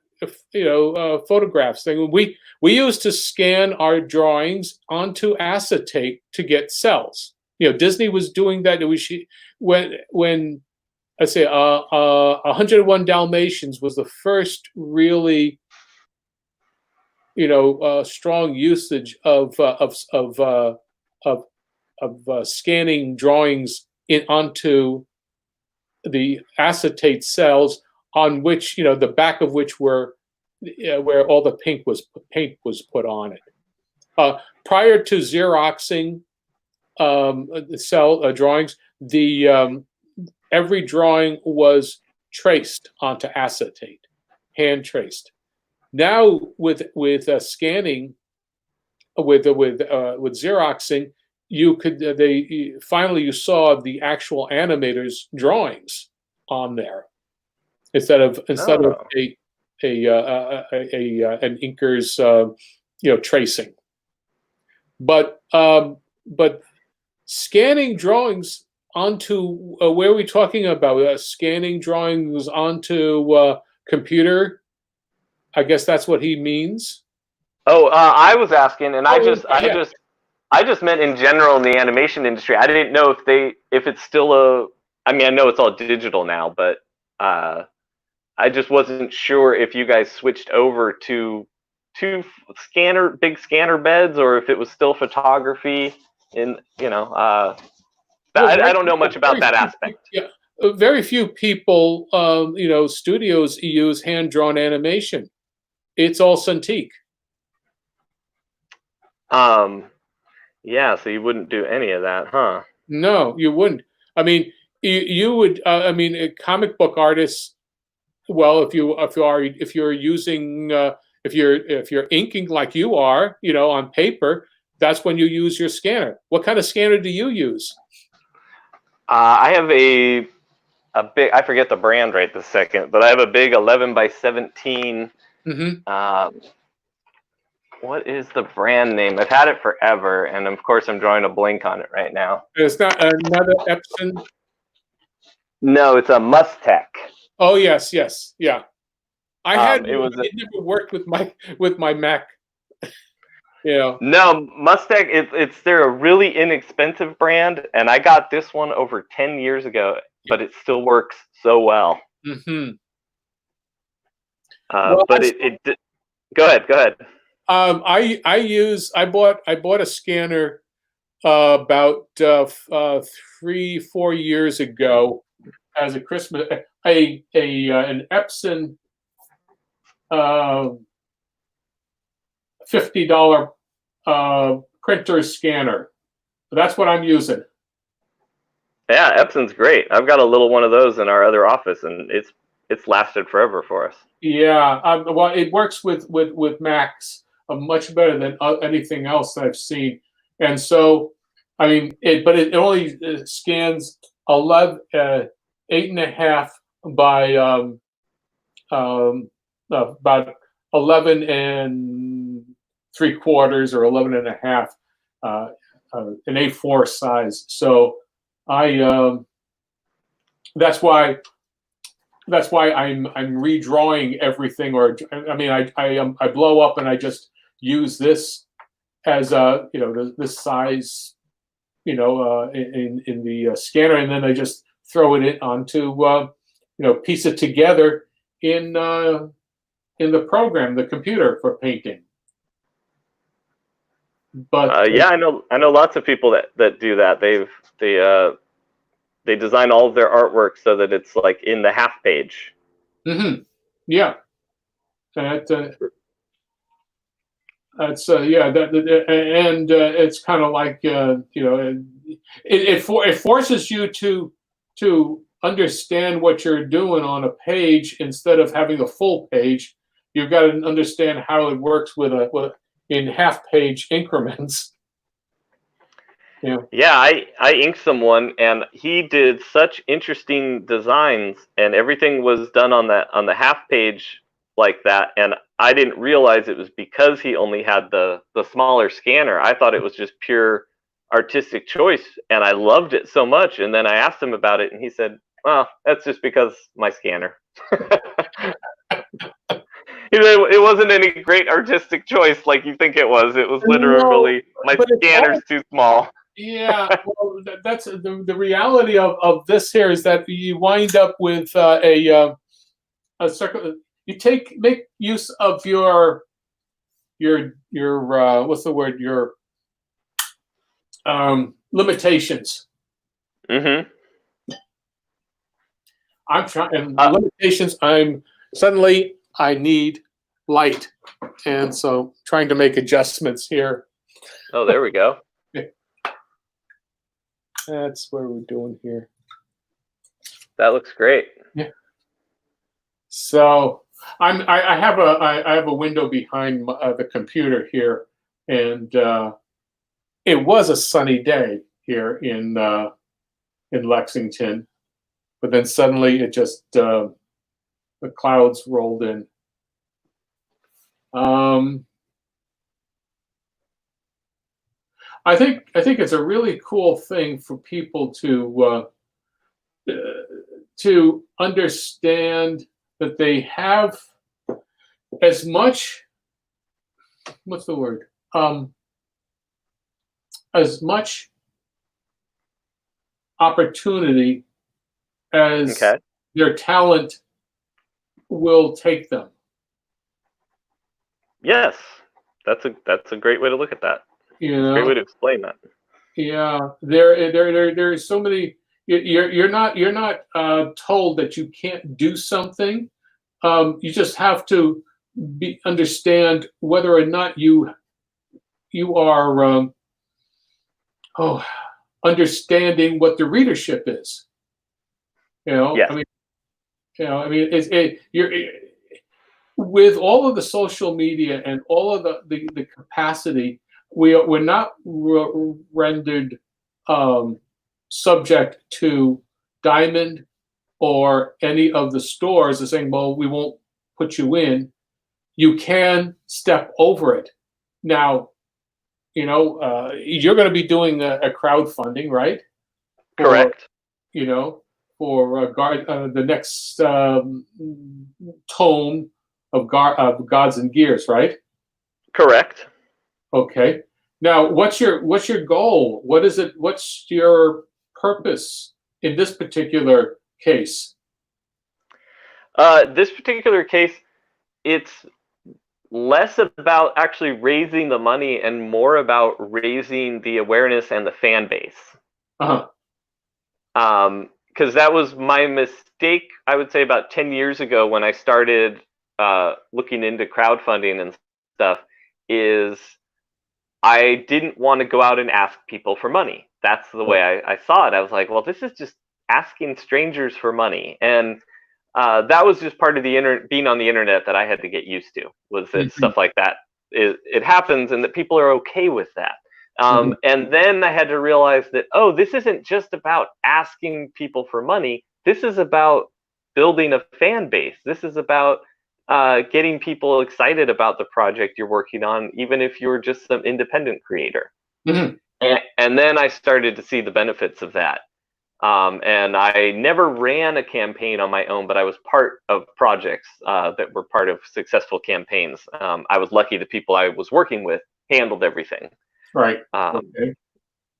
photographs thing. We used to scan our drawings onto acetate to get cells. Disney was doing that. When I say 101 Dalmatians was the first really strong usage of scanning drawings onto the acetate cells, on which the back of which were where all the paint was put on it. Prior to Xeroxing the cell drawings, every drawing was traced onto acetate, hand traced. Now with scanning, with Xeroxing, finally you saw the actual animators' drawings on there instead of an inker's tracing. But scanning drawings onto where are we talking about? Scanning drawings onto computer. I guess that's what he means.
Oh, I was asking, and I just meant in general in the animation industry. I didn't know if it's still I know it's all digital now, but I just wasn't sure if you guys switched over to big scanner beds, or if it was still photography. I don't know much about that aspect.
Yeah, very few people, studios use hand-drawn animation. It's all Cintiq.
Yeah, so you wouldn't do any of that, huh?
No, you wouldn't. I mean, you would. Comic book artists. Well, if you're inking like you are, on paper, that's when you use your scanner. What kind of scanner do you use?
I have a big. I forget the brand right this second, but I have a big 11 by 17. what is the brand name? I've had it forever, and of course I'm drawing a blank on it right now.
It's not another Epson.
No, it's a Mustech.
Oh yes, yes, yeah. I had
It
never worked with my Mac. You know.
No, Mustech. They're a really inexpensive brand, and I got this one over 10 years ago, but it still works so well.
Mm-hmm.
But go ahead.
I bought a scanner about 3-4 years ago as a Christmas, an Epson $50 printer scanner. That's what I'm using.
Yeah, Epson's great. I've got a little one of those in our other office, and it's lasted forever for us.
Yeah, well, it works with Macs much better than anything else I've seen, and so I mean, it only scans 8.5 by about 11 3/4 or 11.5, an A4 size. So that's why I'm redrawing everything, or I mean, I blow up and I just use this as this size, in the scanner, and then I just throw it in onto piece it together in the program, the computer, for painting. But
yeah, I know lots of people that do that. They design all of their artwork so that it's like in the half page.
Mm-hmm. Yeah. That's yeah. And it's kind of like it forces you to understand what you're doing on a page instead of having a full page. You've got to understand how it works in half page increments.
Yeah, I inked someone, and he did such interesting designs, and everything was done on the half page like that, and I didn't realize it was because he only had the smaller scanner. I thought it was just pure artistic choice, and I loved it so much. And then I asked him about it, and he said, "Well, that's just because my scanner." It wasn't any great artistic choice like you think it was. It was literally my scanner's too small.
Yeah, well, that's the reality of this here is that you wind up with a circle. You make use of your what's the word, your limitations.
Mm-hmm.
I'm trying, and limitations. I need light, and so trying to make adjustments here.
Oh, there we go.
That's what we're doing here.
That looks great.
Yeah. So I have a window behind the computer here, and it was a sunny day here in Lexington, but then suddenly it just the clouds rolled in. I think it's a really cool thing for people to understand that they have as much, what's the word, as much opportunity as their talent will take them.
Yes, that's a great way to look at that. Great way to explain that.
Yeah, there's so many. You're not told that you can't do something. You just have to understand whether or not you are understanding what the readership is.
Yes.
You're with all of the social media and all of the capacity. We're not rendered subject to Diamond or any of the stores are saying, well, we won't put you in. You can step over it Now, you're going to be doing a crowdfunding, right? For,
Correct.
for the next tome of Gods and Gears, right?
Correct.
Okay. Now, what's your goal? What is it? What's your purpose in this particular case?
This particular case, it's less about actually raising the money and more about raising the awareness and the fan base.
Uh-huh.
Because that was my mistake, I would say, about 10 years ago when I started looking into crowdfunding and stuff, is I didn't want to go out and ask people for money. That's the way I saw it. I was like, well, this is just asking strangers for money. And that was just part of the being on the internet that I had to get used to, was that stuff like that, it happens and that people are okay with that. And then I had to realize that, oh, this isn't just about asking people for money. This is about building a fan base. This is about getting people excited about the project you're working on, even if you're just some independent creator. And then I started to see the benefits of that. And I never ran a campaign on my own, but I was part of projects that were part of successful campaigns. I was lucky the people I was working with handled everything.
Right.
Okay.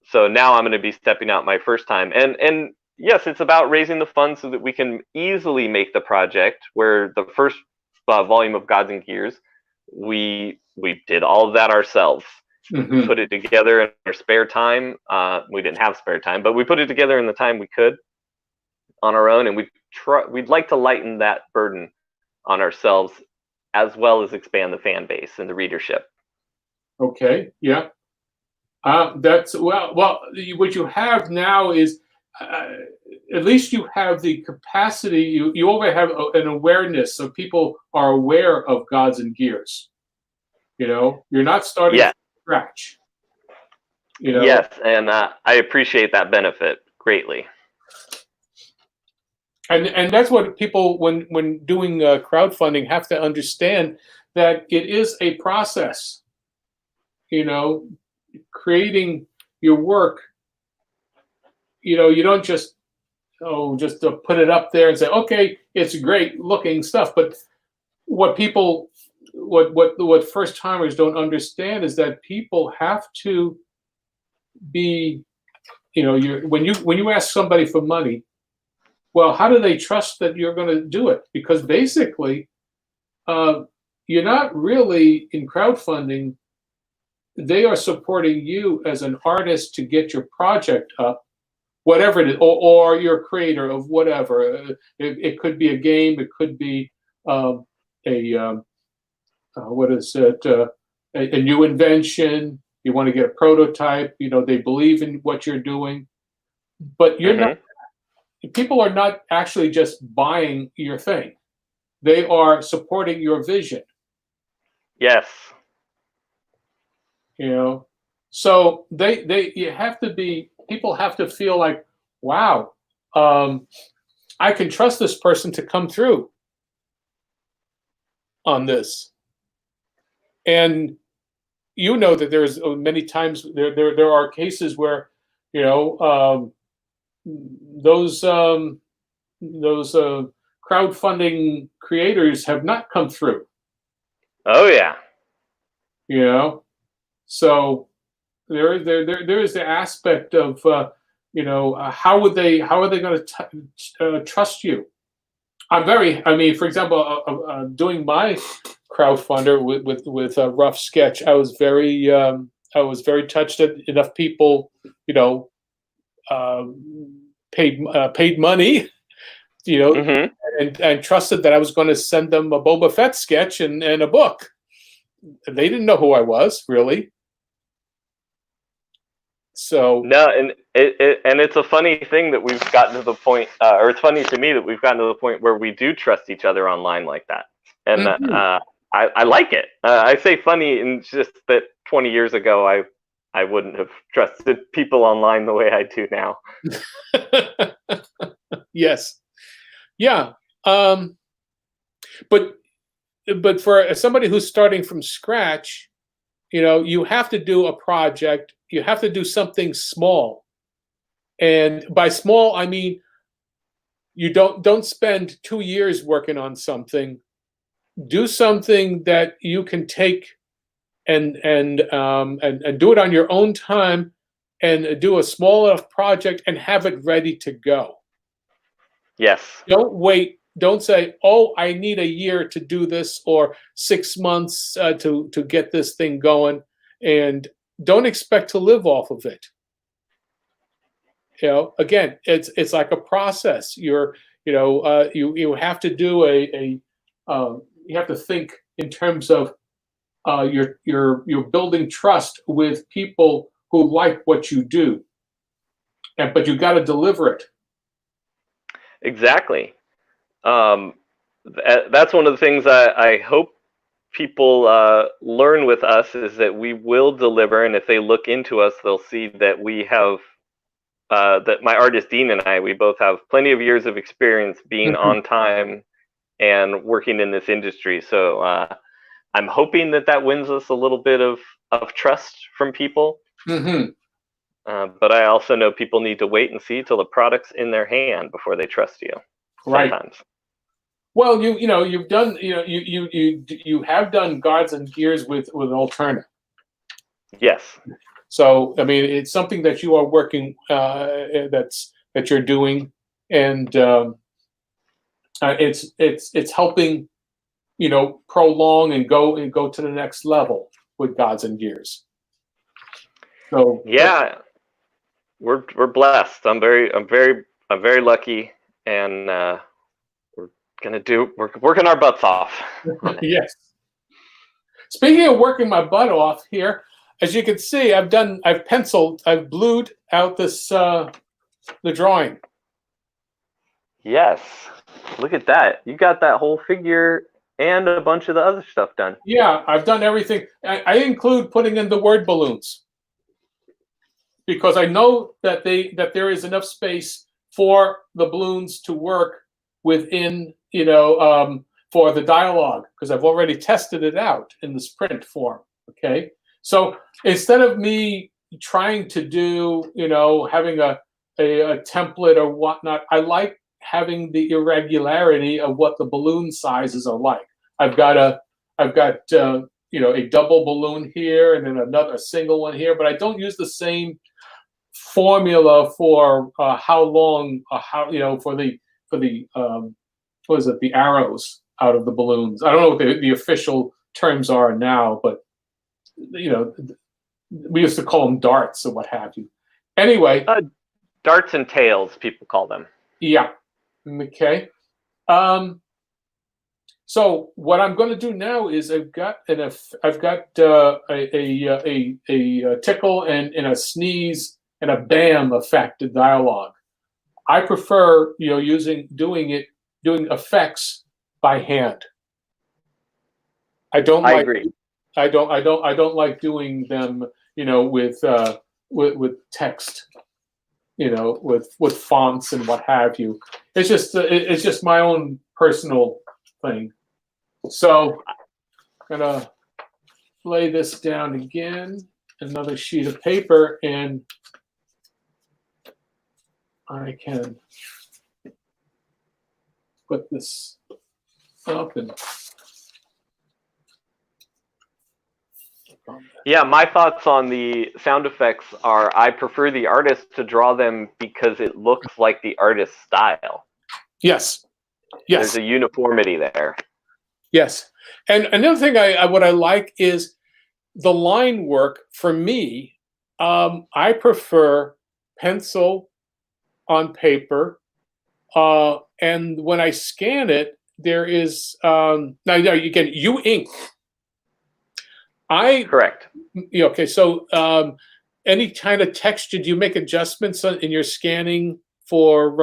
So now I'm going to be stepping out my first time. And yes, it's about raising the funds so that we can easily make the project, where the first volume of Gods and Gears, we did all of that ourselves. We put it together in our spare time. We didn't have spare time, but we put it together in the time we could on our own, and we'd like to lighten that burden on ourselves, as well as expand the fan base and the readership.
Okay. Yeah. That's well. What you have now is, at least you have the capacity. You already have an awareness, so people are aware of Gods and Gears. You're not starting from scratch.
Yes, and I appreciate that benefit greatly.
And that's what people, when doing crowdfunding, have to understand, that it is a process. Creating your work. You don't just put it up there and say, okay, it's great looking stuff. But what first timers don't understand is that people have to be, when you ask somebody for money, well, how do they trust that you're going to do it? Because basically, you're not really in crowdfunding. They are supporting you as an artist to get your project up, whatever it is, or you're a creator of whatever. It could be a game. It could be what is it? A new invention. You want to get a prototype. They believe in what you're doing, but you're not. People are not actually just buying your thing. They are supporting your vision.
Yes.
So you have to be. People have to feel like, wow, I can trust this person to come through on this. And that there's many times there are cases where those crowdfunding creators have not come through.
Oh yeah.
So there is the aspect of how are they going to trust you? For example, doing my crowdfunder with a rough sketch, I was very touched that enough people paid money, and trusted that I was going to send them a Boba Fett sketch and a book. They didn't know who I was, really. So
no, and it's a funny thing that we've gotten to the point, or it's funny to me that we've gotten to the point where we do trust each other online like that, and I like it. I say funny, and just that 20 years ago, I wouldn't have trusted people online the way I do now.
Yes, yeah, but for somebody who's starting from scratch, you have to do a project. You have to do something small, and by small I mean you don't spend 2 years working on something. Do something that you can take and do it on your own time, and do a small enough project and have it ready to go.
Yes.
Don't wait. Don't say, "Oh, I need a year to do this or 6 months to get this thing going," and don't expect to live off of it. Again, it's like a process. You have to do you have to think in terms of you're building trust with people who like what you do, but you got to deliver it.
Exactly. That's one of the things I hope people learn with us, is that we will deliver, and if they look into us, they'll see that we have that my artist Dean and I, we both have plenty of years of experience being
Mhm.
on time and working in this industry. So I'm hoping that wins us a little bit of trust from people.
Mhm.
But I also know people need to wait and see till the product's in their hand before they trust you.
Right.
Sometimes.
Well, you've done you have done Gods and Gears with Alterna.
Yes.
So I mean, it's something that you are working that you're doing, and it's helping prolong and go to the next level with Gods and Gears. So
Yeah, we're blessed. I'm very lucky, and we're working our butts off.
yes. Speaking of working my butt off here, as you can see, I've blued out the drawing.
Yes. Look at that. You got that whole figure and a bunch of the other stuff done.
Yeah, I've done everything. I include putting in the word balloons because I know that there is enough space for the balloons to work within, for the dialogue, because I've already tested it out in the sprint form. Okay, so instead of me trying to do, having a template or whatnot, I like having the irregularity of what the balloon sizes are like. I've got a double balloon here and then another single one here, but I don't use the same formula for how long, for the what is it, the arrows out of the balloons. I don't know what the official terms are now, but we used to call them darts or what have you. Anyway,
darts and tails, people call them.
Yeah. Okay. So what I'm going to do now is I've got a tickle and a sneeze and a bam effect of dialogue. I prefer doing effects by hand. I
agree.
I don't like doing them with text, with fonts and what have you. It's just my own personal thing. So I'm gonna lay this down again, another sheet of paper, and I can put this up and
yeah, my thoughts on the sound effects are I prefer the artist to draw them because it looks like the artist's style.
Yes.
There's a uniformity there.
Yes. And another thing what I like is the line work. For me, I prefer pencil on paper, and when I scan it, there is now again ink.
Correct.
Okay, so any kind of texture, do you make adjustments in your scanning for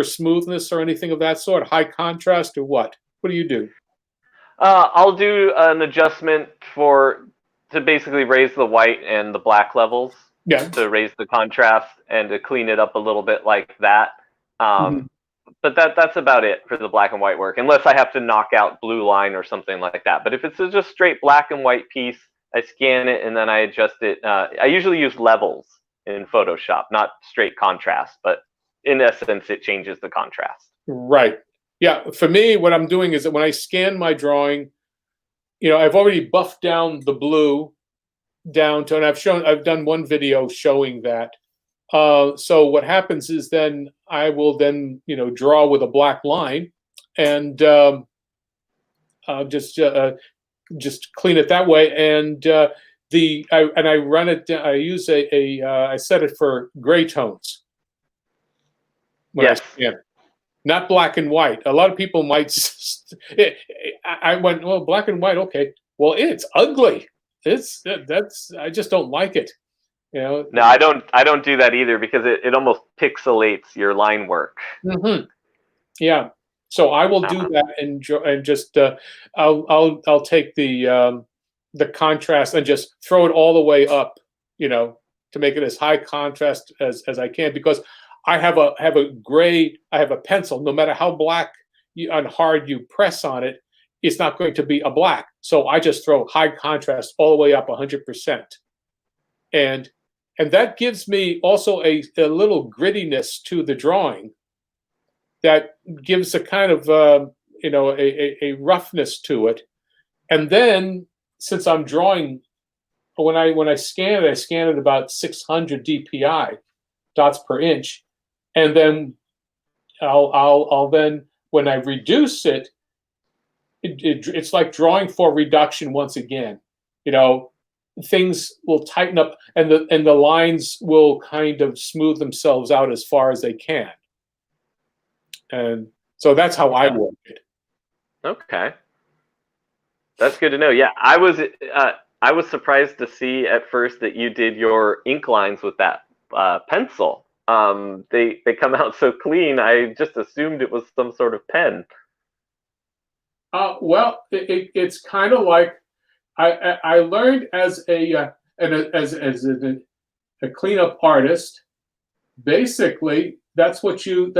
smoothness or anything of that sort? High contrast or what? What do you do?
I'll do an adjustment to basically raise the white and the black levels.
Yeah.
To raise the contrast and to clean it up a little bit like that. But that's about it for the black and white work, unless I have to knock out blue line or something like that. But if it's just straight black and white piece, I scan it and then I adjust it. I usually use levels in Photoshop, not straight contrast, but in essence, it changes the contrast.
Right. Yeah. For me, what I'm doing is that when I scan my drawing, I've already buffed down the blue down to, and I've done one video showing that. So what happens is then I will then, draw with a black line and just clean it that way. And I run it. I use I set it for gray tones when
Yes.
I scan. Not black and white. A lot of people might. I went, well, black and white, okay. Well, it's ugly. I just don't like it.
No, I don't do that either because it almost pixelates your line work.
Mm-hmm. Yeah. So I will do that and just I'll take the contrast and just throw it all the way up, to make it as high contrast as I can, because I have a pencil. No matter how black and hard you press on it, it's not going to be a black. So I just throw high contrast all the way up 100%, and that gives me also a little grittiness to the drawing that gives a kind of a roughness to it. And then since I'm drawing, when I scan it about 600 dpi, dots per inch. And then I'll then, when I reduce it, it's like drawing for reduction once again. Things will tighten up, and the lines will kind of smooth themselves out as far as they can. And so that's how I work it.
Okay, that's good to know. Yeah, I was surprised to see at first that you did your ink lines with that pencil. They come out so clean. I just assumed it was some sort of pen.
Well, it's kind of like I learned as a cleanup artist. Basically, that's what you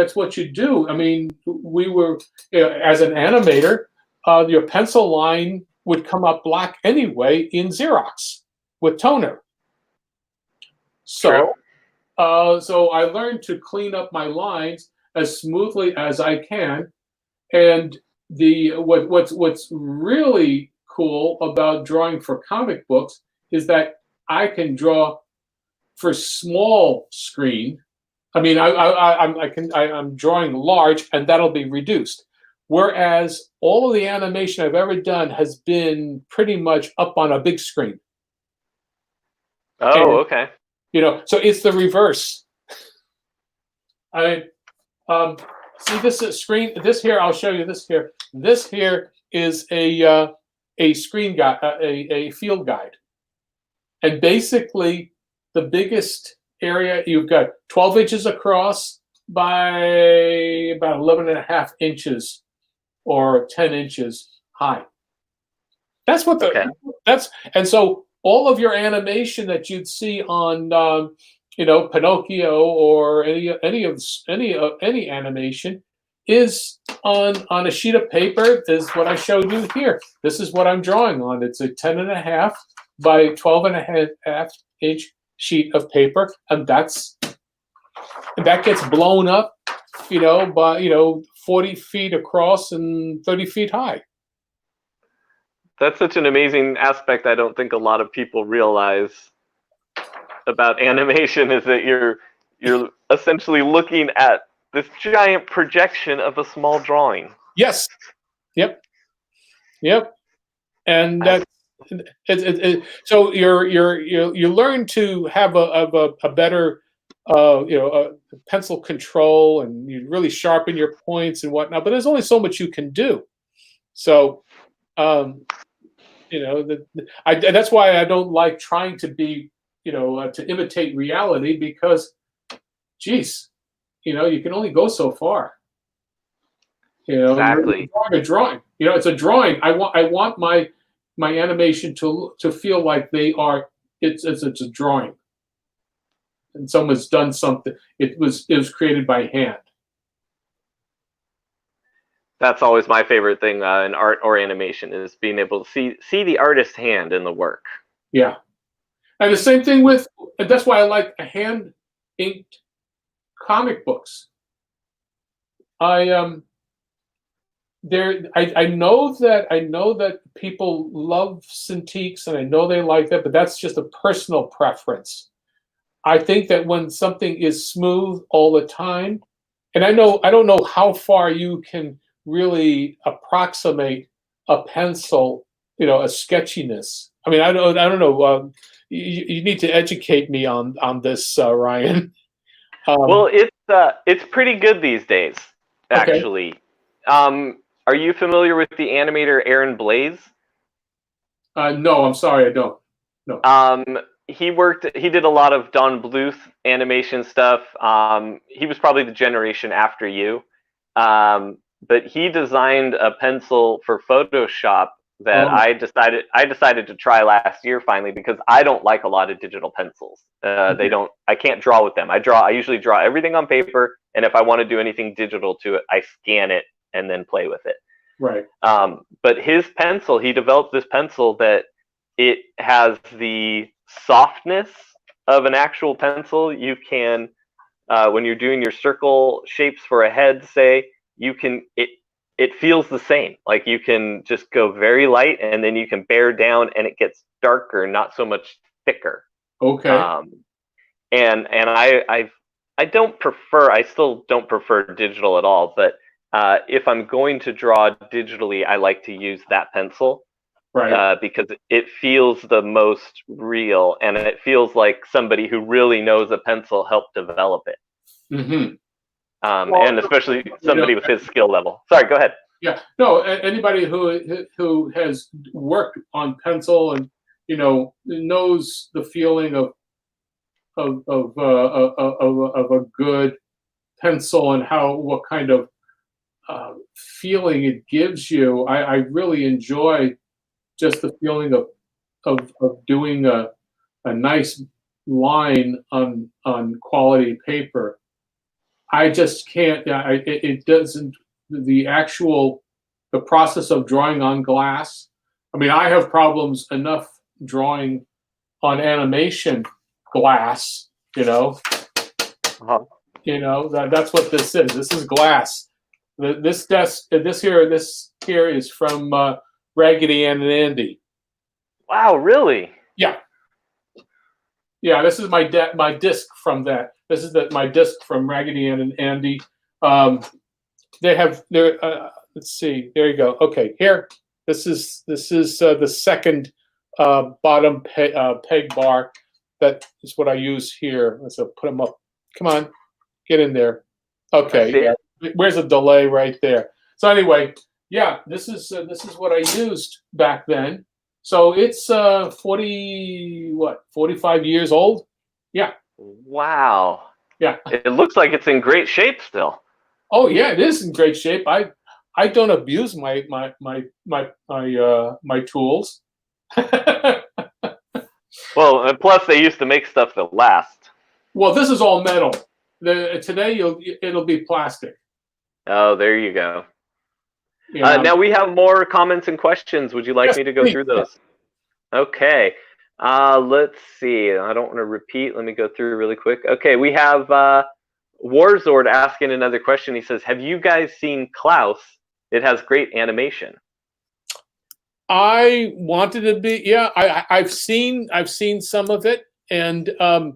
do. I mean, we were as an animator, your pencil line would come up black anyway in Xerox with toner. So. So I learned to clean up my lines as smoothly as I can. And what's really cool about drawing for comic books is that I can draw for small screen. I mean, I'm drawing large, and that'll be reduced. Whereas all of the animation I've ever done has been pretty much up on a big screen.
Oh, okay.
So it's the reverse. See this screen. This here, I'll show you this here. This here is a screen guide, a field guide, and basically the biggest area, you've got 12 inches across by about 11.5 inches or 10 inches high. That's what and so all of your animation that you'd see on, Pinocchio or any animation is on a sheet of paper. Is what I showed you here. This is what I'm drawing on. It's a 10.5 by 12.5 inch sheet of paper, and that gets blown up, by 40 feet across and 30 feet high.
That's such an amazing aspect. I don't think a lot of people realize about animation, is that you're essentially looking at this giant projection of a small drawing.
Yes. Yep. And that so you learn to have a better pencil control, and you really sharpen your points and whatnot. But there's only so much you can do. So. That's why I don't like trying to be, to imitate reality, because, geez, you can only go so far.
Exactly.
A drawing. It's a drawing. I want my animation to feel like it's a drawing, and someone's done something. It was created by hand.
That's always my favorite thing in art or animation, is being able to see the artist's hand in the work.
Yeah. And the same thing with, and that's why I like hand inked comic books. I I know that people love Cintiqs, and I know they like that, but that's just a personal preference. I think that when something is smooth all the time, and I don't know how far you can really approximate a pencil, a sketchiness. I mean, I don't know. You need to educate me on this, Ryan.
Well, it's pretty good these days,
Okay.
actually. Are you familiar with the animator Aaron Blaise?
No, I'm sorry, I don't. No.
He did a lot of Don Bluth animation stuff. He was probably the generation after you. But he designed a pencil for Photoshop that
Oh.
I decided to try last year finally, because I don't like a lot of digital pencils. I can't draw with them. I usually draw everything on paper, and if I want to do anything digital to it, I scan it and then play with it.
Right.
But he developed this pencil that it has the softness of an actual pencil. You can, when you're doing your circle shapes for a head, say, it feels the same. Like you can just go very light, and then you can bear down, and it gets darker, not so much thicker.
Okay.
I still don't prefer digital at all, but if I'm going to draw digitally, I like to use that pencil,
Right.
because it feels the most real, and it feels like somebody who really knows a pencil helped develop it.
Mm-hmm.
And especially somebody with his skill level. Sorry, go ahead.
Yeah. No, anybody who has worked on pencil and knows the feeling of a good pencil and what kind of feeling it gives you. I really enjoy just the feeling of doing a nice line on quality paper. I just can't. It doesn't. The process of drawing on glass. I mean, I have problems enough drawing on animation glass.
Uh-huh.
That's what this is. This is glass. This here is from Raggedy Ann and Andy.
Wow, really?
Yeah. Yeah, this is my disc from that. This is my disc from Raggedy Ann and Andy. Let's see. There you go. Okay, here. This is the second bottom peg bar. That is what I use here. Let's put them up. Come on, get in there. Okay. Yeah. Where's the delay right there? So anyway, yeah, this is what I used back then. So it's 45 years old? Yeah.
Wow.
Yeah.
It looks like it's in great shape still.
Oh yeah, it is in great shape. I don't abuse my tools.
Well, and plus they used to make stuff that lasts.
Well, this is all metal. Today it'll be plastic.
Oh, there you go.
Yeah.
Now we have more comments and questions. Would you like me to go through those? Yeah. Okay. Let's see. I don't want to repeat. Let me go through really quick. Okay, we have Warzord asking another question. He says, "Have you guys seen Klaus? It has great animation."
I wanted to be. Yeah, I've seen some of it, and I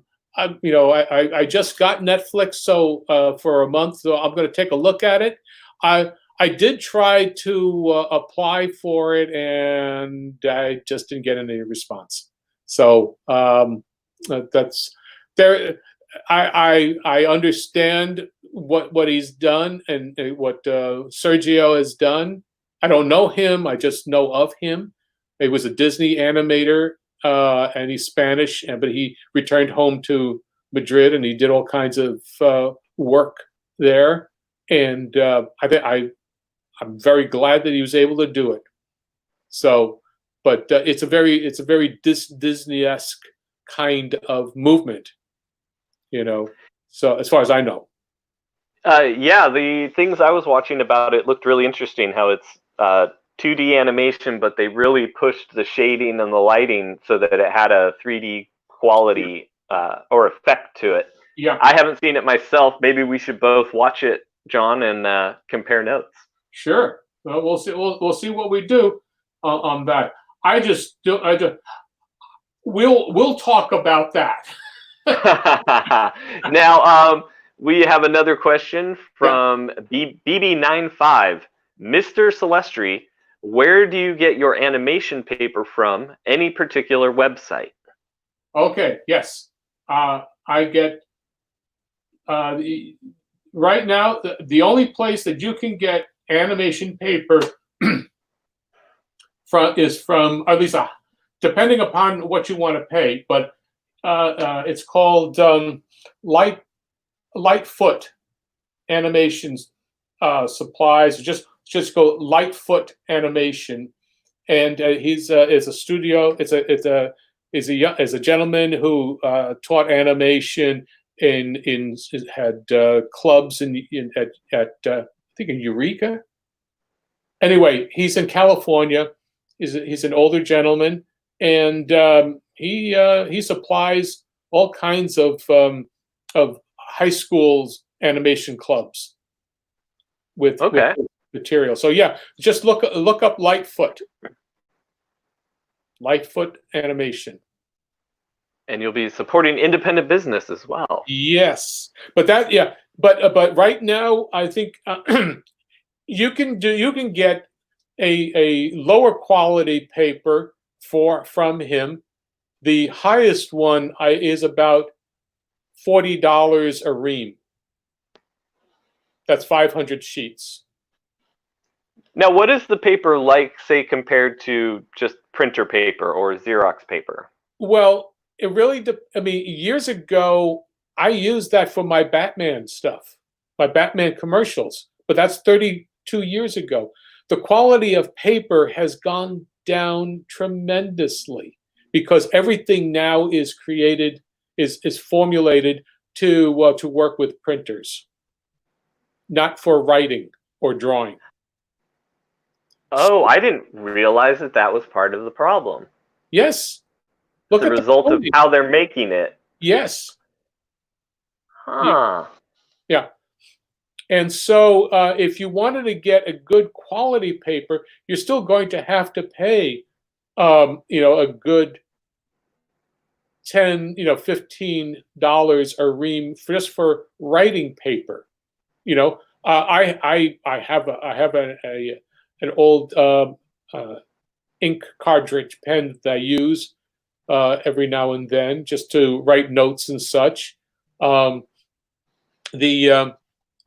just got Netflix, so for a month, so I'm going to take a look at it. I did try to apply for it, and I just didn't get any response. So that's there. I understand what he's done and what Sergio has done. I don't know him. I just know of him. He was a Disney animator, and he's Spanish, but he returned home to Madrid, and he did all kinds of work there. And I'm very glad that he was able to do it. So, but it's a very Disney-esque kind of movement, So as far as I know.
Yeah, the things I was watching about it looked really interesting. How it's 2D animation, but they really pushed the shading and the lighting so that it had a 3D quality or effect to it.
Yeah,
I haven't seen it myself. Maybe we should both watch it, John, and compare notes.
sure. Well, we'll see. We'll see what we do on that. We'll talk about that.
Now, we have another question from BB95. Mr. Celestri, where do you get your animation paper from? Any particular website?
Okay. Yes. I get right now the only place that you can get animation paper is from, at least depending upon what you want to pay, but it's called Lightfoot Animations Supplies. Just go Lightfoot Animation, and he's is a studio. Is a gentleman who taught animation in had clubs at I think in Eureka. Anyway, he's in California. He's an older gentleman, and he supplies all kinds of high schools animation clubs with material. So yeah, just look up Lightfoot Animation,
and you'll be supporting independent business as well.
Yes, but but right now I think you can get a lower quality paper from him. The highest one is about $40 a ream. That's 500 sheets.
Now, what is the paper like, say, compared to just printer paper or Xerox paper?
Well, it really, I mean, years ago, I used that for my Batman stuff, my Batman commercials, but that's 32 years ago. The quality of paper has gone down tremendously because everything now is formulated to work with printers, not for writing or drawing.
Oh, I didn't realize that was part of the problem.
Yes. Look
the
at
result of how they're making it.
Yes.
Huh.
Yeah. And so if you wanted to get a good quality paper, you're still going to have to pay, a good $10, $15 a ream just for writing paper. I have an old ink cartridge pen that I use every now and then just to write notes and such.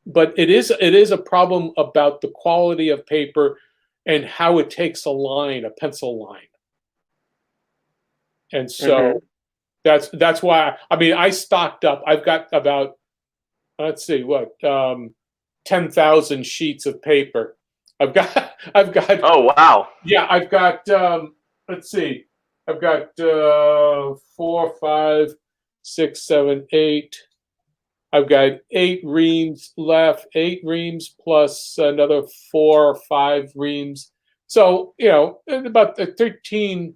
But it is a problem about the quality of paper and how it takes a pencil line. And so that's why I stocked up. I've got about, let's see, 10,000 sheets of paper. I've got
Oh wow.
Yeah, I've got let's see. I've got 4, 5, 6, 7, 8. I've got 8 reams left, 8 reams plus another 4 or 5 reams. So, about 13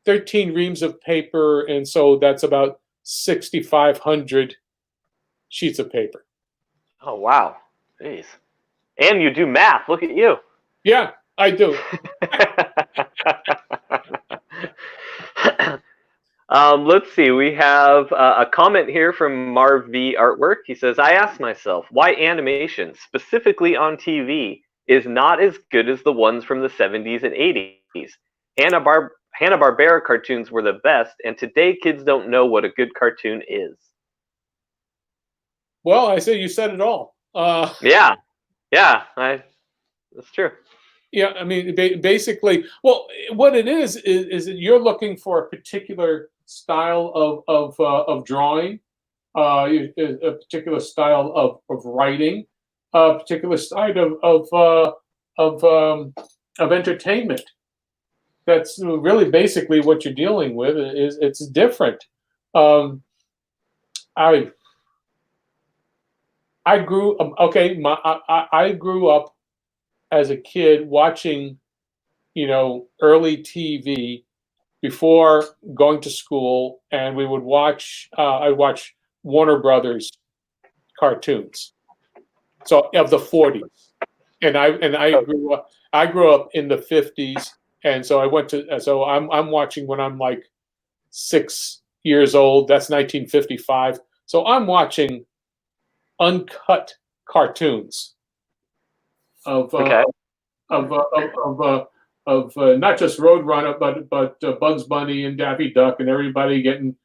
reams of paper, and so that's about 6,500 sheets of paper.
Oh wow. Jeez. And you do math. Look at you.
Yeah, I do.
Let's see. We have a comment here from Marv V Artwork. He says, I asked myself why animation, specifically on TV, is not as good as the ones from the 70s and 80s. Hanna-Barbera cartoons were the best, and today kids don't know what a good cartoon is.
Well, I say you said it all.
Yeah, that's true.
Yeah, I mean, basically, well, what it is that you're looking for a particular style of drawing, a particular style of writing, a particular style of entertainment. That's really basically what you're dealing with. It's different. I grew I grew up as a kid watching early TV before going to school, and we would watch. I watch Warner Brothers cartoons, so of the '40s, and I
Oh,
grew up. I grew up in the '50s, and so I went to. So I'm watching when I'm like 6 years old. That's 1955. So I'm watching uncut cartoons of
okay.
not just Roadrunner, but Bugs Bunny and Daffy Duck and everybody getting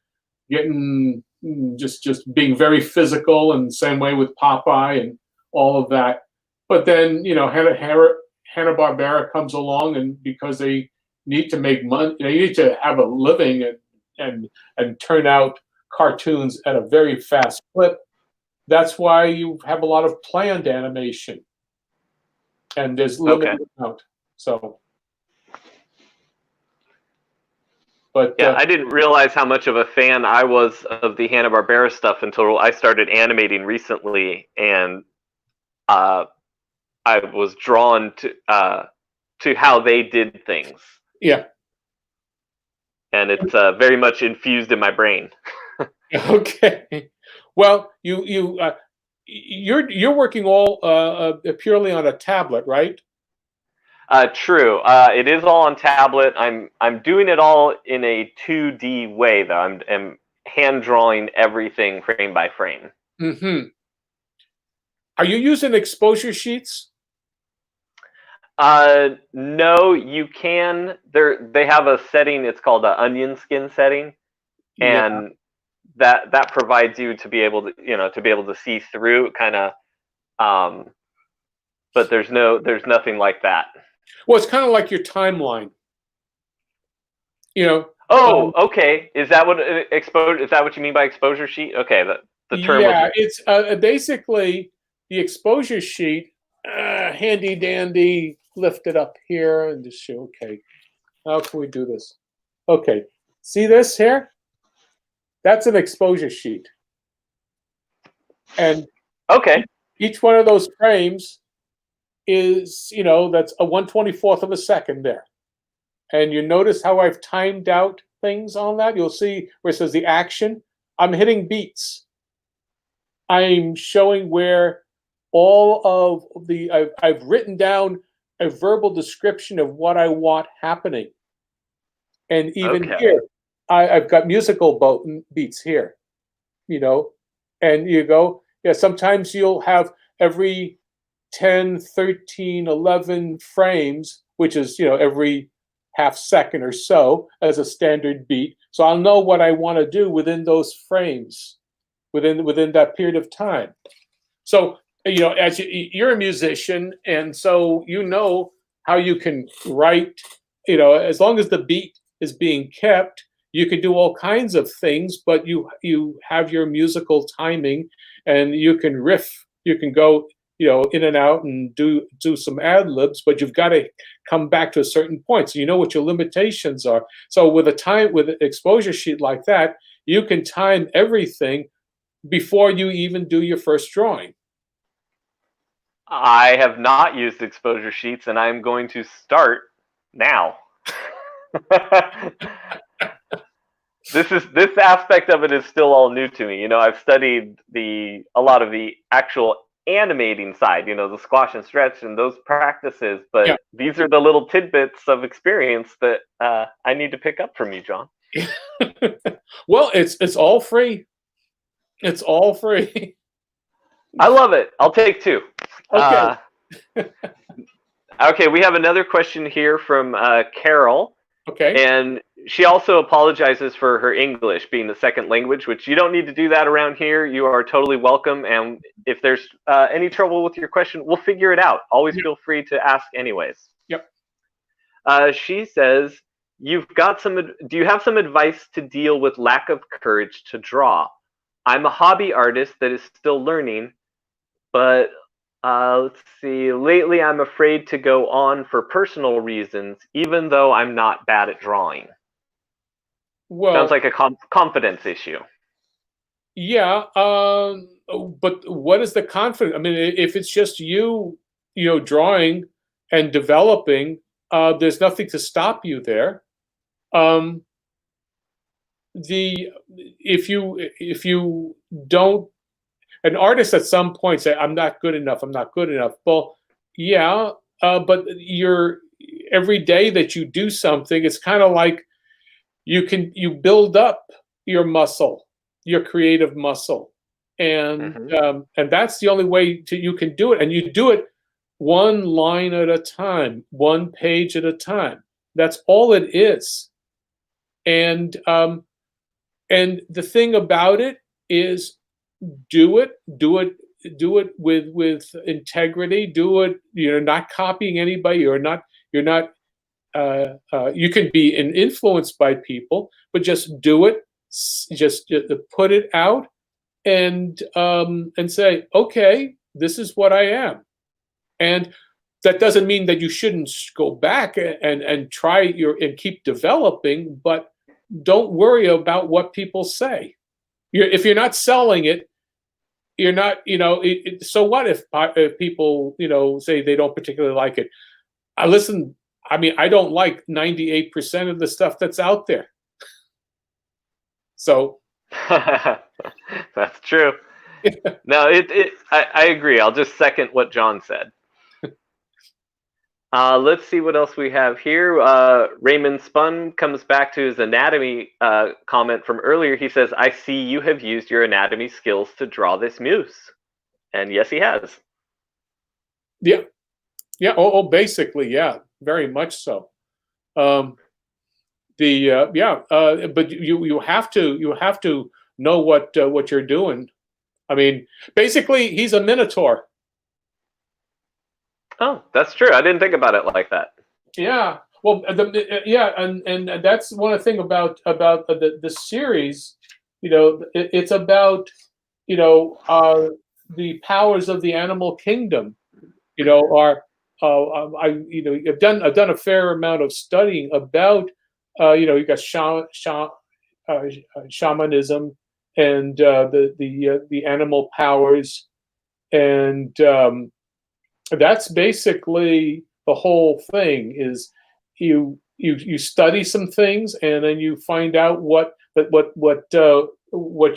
just being very physical, and same way with Popeye and all of that. But then Hanna Barbera comes along, and because they need to make money, they need to have a living, and turn out cartoons at a very fast clip. That's why you have a lot of planned animation, and there's
Okay.
limited amount. So, but
Yeah, I didn't realize how much of a fan I was of the Hanna-Barbera stuff until I started animating recently, and uh, I was drawn to how they did things,
yeah,
and it's very much infused in my brain.
okay. Well, you're working all purely on a tablet, right?
True. It is all on tablet. I'm doing it all in a 2D way, though. I'm hand drawing everything frame by frame.
Mm-hmm. Are you using exposure sheets?
No, you can. They have a setting. It's called the onion skin setting,
Yeah.
and that provides you to be able to see through kind of. But there's nothing like that.
Well, it's kind of like your timeline. You know.
Oh, okay. Is that what exposure? Is that what you mean by exposure sheet? Okay, the term was.
Yeah, it's basically the exposure sheet. Handy dandy. Lift it up here and just show. Okay, how can we do this? Okay, see this here? That's an exposure sheet, and
Okay.
each one of those frames is, that's a 1/24th of a second there. And you notice how I've timed out things on that? You'll see where it says the action. I'm hitting beats. I'm showing where all of I've written down a verbal description of what I want happening. And even
Okay.
here, I've got musical beats here, and you go, yeah, sometimes you'll have every 10, 13, 11 frames, which is, every half second or so as a standard beat. So I'll know what I want to do within those frames, within that period of time. So, as you're a musician, and so how you can write, as long as the beat is being kept, you can do all kinds of things, but you have your musical timing, and you can riff, you can go, in and out and do some ad libs, but you've got to come back to a certain point. So you know what your limitations are. So with an exposure sheet like that, you can time everything before you even do your first drawing.
I have not used exposure sheets, and I'm going to start now. This aspect of it is still all new to me. I've studied a lot of the actual animating side, the squash and stretch and those practices, but
Yeah.
these are the little tidbits of experience that I need to pick up from you, John.
Well, it's all free. It's all free.
I love it. I'll take two.
Okay.
Okay, we have another question here from Carol.
Okay.
And she also apologizes for her English being the second language, which you don't need to do that around here. You are totally welcome. And if there's any trouble with your question, we'll figure it out. Always feel free to ask anyways.
Yep.
She says, do you have some advice to deal with lack of courage to draw? I'm a hobby artist that is still learning, but let's see. Lately, I'm afraid to go on for personal reasons, even though I'm not bad at drawing.
Well,
sounds like a confidence issue.
Yeah, but what is the confidence? I mean, if it's just you, drawing and developing, there's nothing to stop you there. Um, if you don't, an artist at some point say, I'm not good enough, I'm not good enough. Well, yeah, but you're, every day that you do something, it's kind of like you build up your muscle, your creative muscle, and that's the only way you can do it, and you do it one line at a time, one page at a time. That's all it is. And the thing about it is, do it with integrity. Do it. You're not copying anybody. You're not. You can be influenced by people, but just do it. Just put it out, and say, okay, this is what I am. And that doesn't mean that you shouldn't go back and try and keep developing, but don't worry about what people say. If you're not selling it, you're not, so what if people, say they don't particularly like it? Listen, I mean, I don't like 98% of the stuff that's out there. So.
That's true. No, I agree. I'll just second what John said. Let's see what else we have here. Raymond Spun comes back to his anatomy comment from earlier. He says, I see you have used your anatomy skills to draw this moose. And yes, he has.
Yeah. Yeah. Basically, yeah, very much so. But you have to know what you're doing. I mean, basically, he's a minotaur.
Oh, that's true. I didn't think about it like that.
Yeah. Well, and that's one thing about the series. It's about the powers of the animal kingdom. I've done a fair amount of studying about you got shamanism and the animal powers, and that's basically the whole thing. Is you study some things, and then you find out what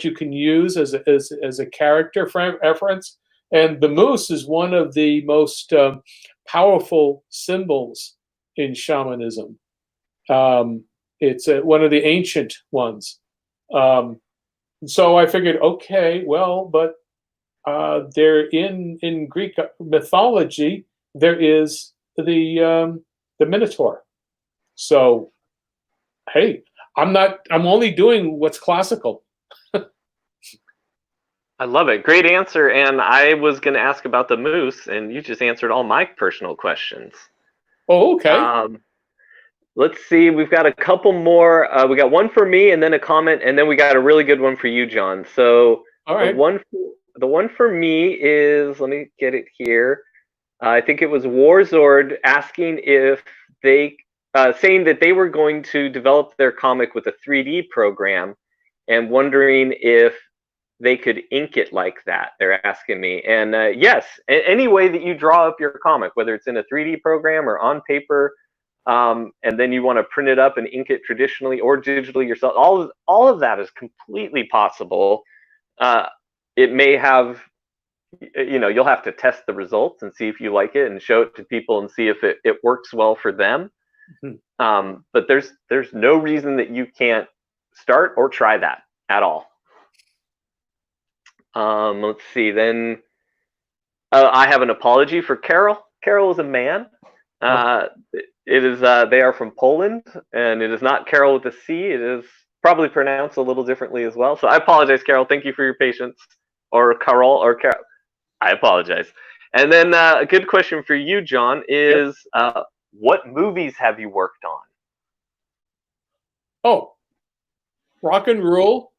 you can use as a character reference. And the moose is one of the most powerful symbols in shamanism. It's one of the ancient ones. So I figured, okay, well, but there in Greek mythology there is the Minotaur. So, hey, I'm only doing what's classical.
I love it. Great answer. And I was going to ask about the moose, and you just answered all my personal questions.
Oh, okay.
Let's see. We've got a couple more. We got one for me, and then a comment, and then we got a really good one for you, John. So
all right.
The one for me is, let me get it here. I think it was Warzord asking if they, saying that they were going to develop their comic with a 3D program, and wondering if they could ink it like that. They're asking me. And yes, any way that you draw up your comic, whether it's in a 3D program or on paper, and then you want to print it up and ink it traditionally or digitally yourself, all of that is completely possible. It may have, you'll have to test the results and see if you like it and show it to people and see if it works well for them. Mm-hmm. But there's no reason that you can't start or try that at all. Let's see. Then I have an apology for Carol. Carol is a man. It is. They are from Poland, and it is not Carol with a C. It is probably pronounced a little differently as well. So I apologize, Carol. Thank you for your patience. Or Carol or Carol. I apologize. And then a good question for you, John, is what movies have you worked on?
Oh, Rock and Roll.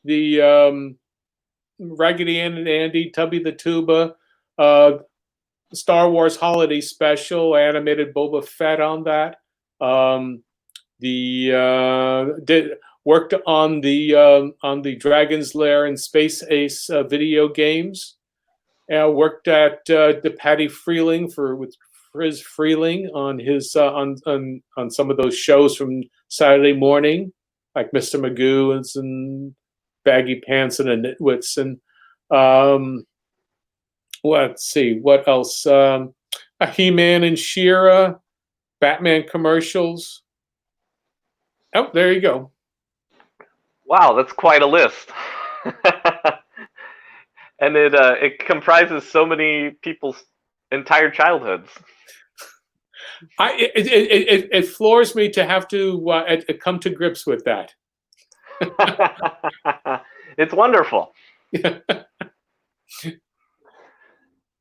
The Raggedy Ann and Andy, Tubby the Tuba, Star Wars Holiday Special, animated Boba Fett on that. Worked on the Dragon's Lair and Space Ace video games. Worked at the Patty Freeling for Friz Freeling on his on some of those shows from Saturday morning, like Mr. Magoo and some Baggy Pants and the Nitwits, and let's see what else. He-Man and She-Ra, Batman commercials. Oh, there you go.
Wow, that's quite a list. And it comprises so many people's entire childhoods.
It floors me to have to come to grips with that.
It's wonderful.
Yeah.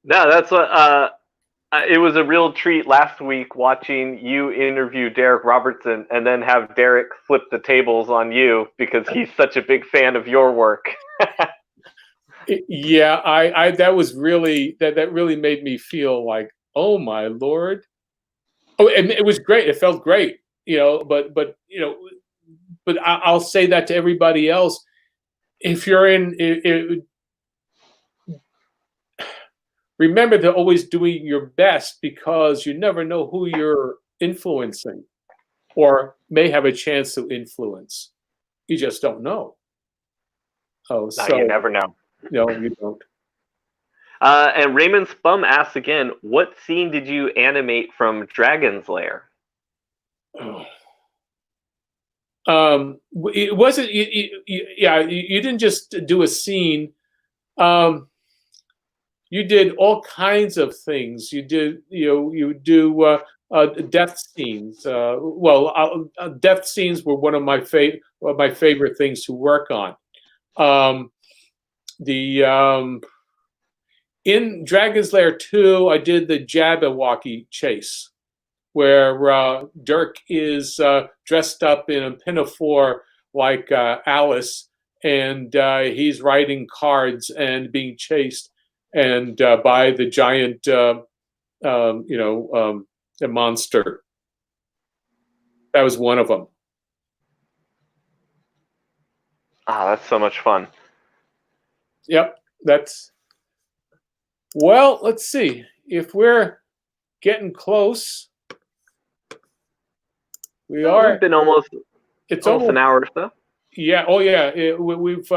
No, that's what. It was a real treat last week watching you interview Derek Robertson and then have Derek flip the tables on you because he's such a big fan of your work.
Yeah, I that was really that really made me feel like, oh my Lord. Oh, and it was great. It felt great, but but I'll say that to everybody else. If you're remember to always doing your best, because you never know who you're influencing or may have a chance to influence. You just don't know. Oh, so
you never know.
No, you don't.
And Raymond Spum asks again, what scene did you animate from Dragon's Lair?
It wasn't. You didn't just do a scene. You did all kinds of things. You did, you do death scenes. Death scenes were one of my favorite things to work on. In Dragon's Lair 2, I did the Jabberwocky chase, where Dirk is dressed up in a pinafore like Alice, and he's riding cards and being chased, and by the giant, the monster. That was one of them.
Ah, that's so much fun.
Yep, well, let's see if we're getting close. We've been almost. It's almost
an hour or so.
Yeah. Oh, yeah. We've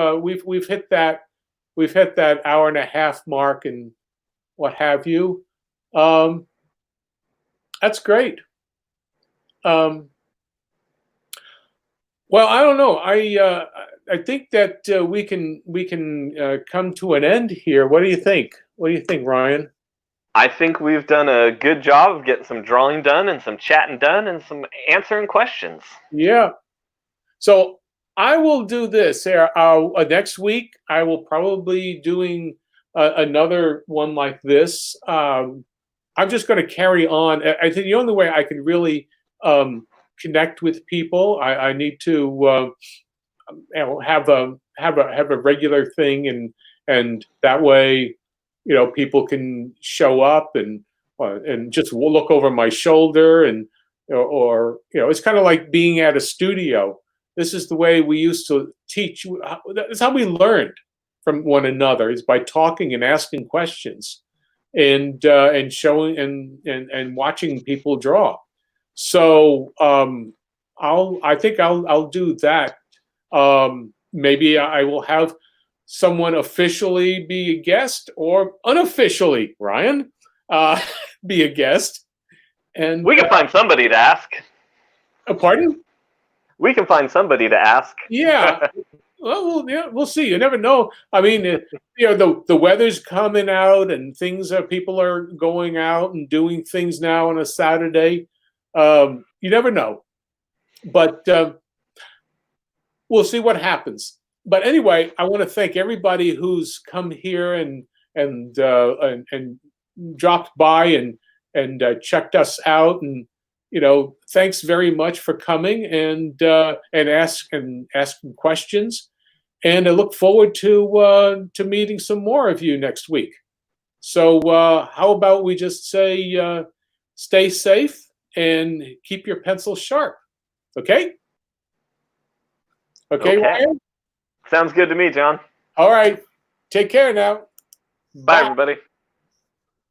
hit that. We've hit that hour and a half mark and what have you. That's great. Well, I don't know. I think that we can come to an end here. What do you think? What do you think, Ryan?
I think we've done a good job of getting some drawing done and some chatting done and some answering questions.
Yeah. So I will do this. Next week, I will probably be doing another one like this. I'm just going to carry on. I think the only way I can really connect with people, I need to have a regular thing, and that way, people can show up and just look over my shoulder, and or it's kind of like being at a studio. This is the way we used to teach. That's how we learned from one another, is by talking and asking questions, and showing and watching people draw. So I think I'll do that. Maybe I will have someone officially be a guest, or unofficially, Ryan, be a guest. And
we can find somebody to ask.
Pardon?
We can find somebody to ask.
Yeah. Well, yeah, we'll see. You never know. I mean, the weather's coming out, and people are going out and doing things now on a Saturday. You never know, but we'll see what happens. But anyway, I want to thank everybody who's come here and dropped by and checked us out, and thanks very much for coming and asking questions. And I look forward to meeting some more of you next week. So how about we just say stay safe and keep your pencil sharp. Okay? Okay, Ryan?
Sounds good to me, John.
All right. Take care now.
Bye everybody.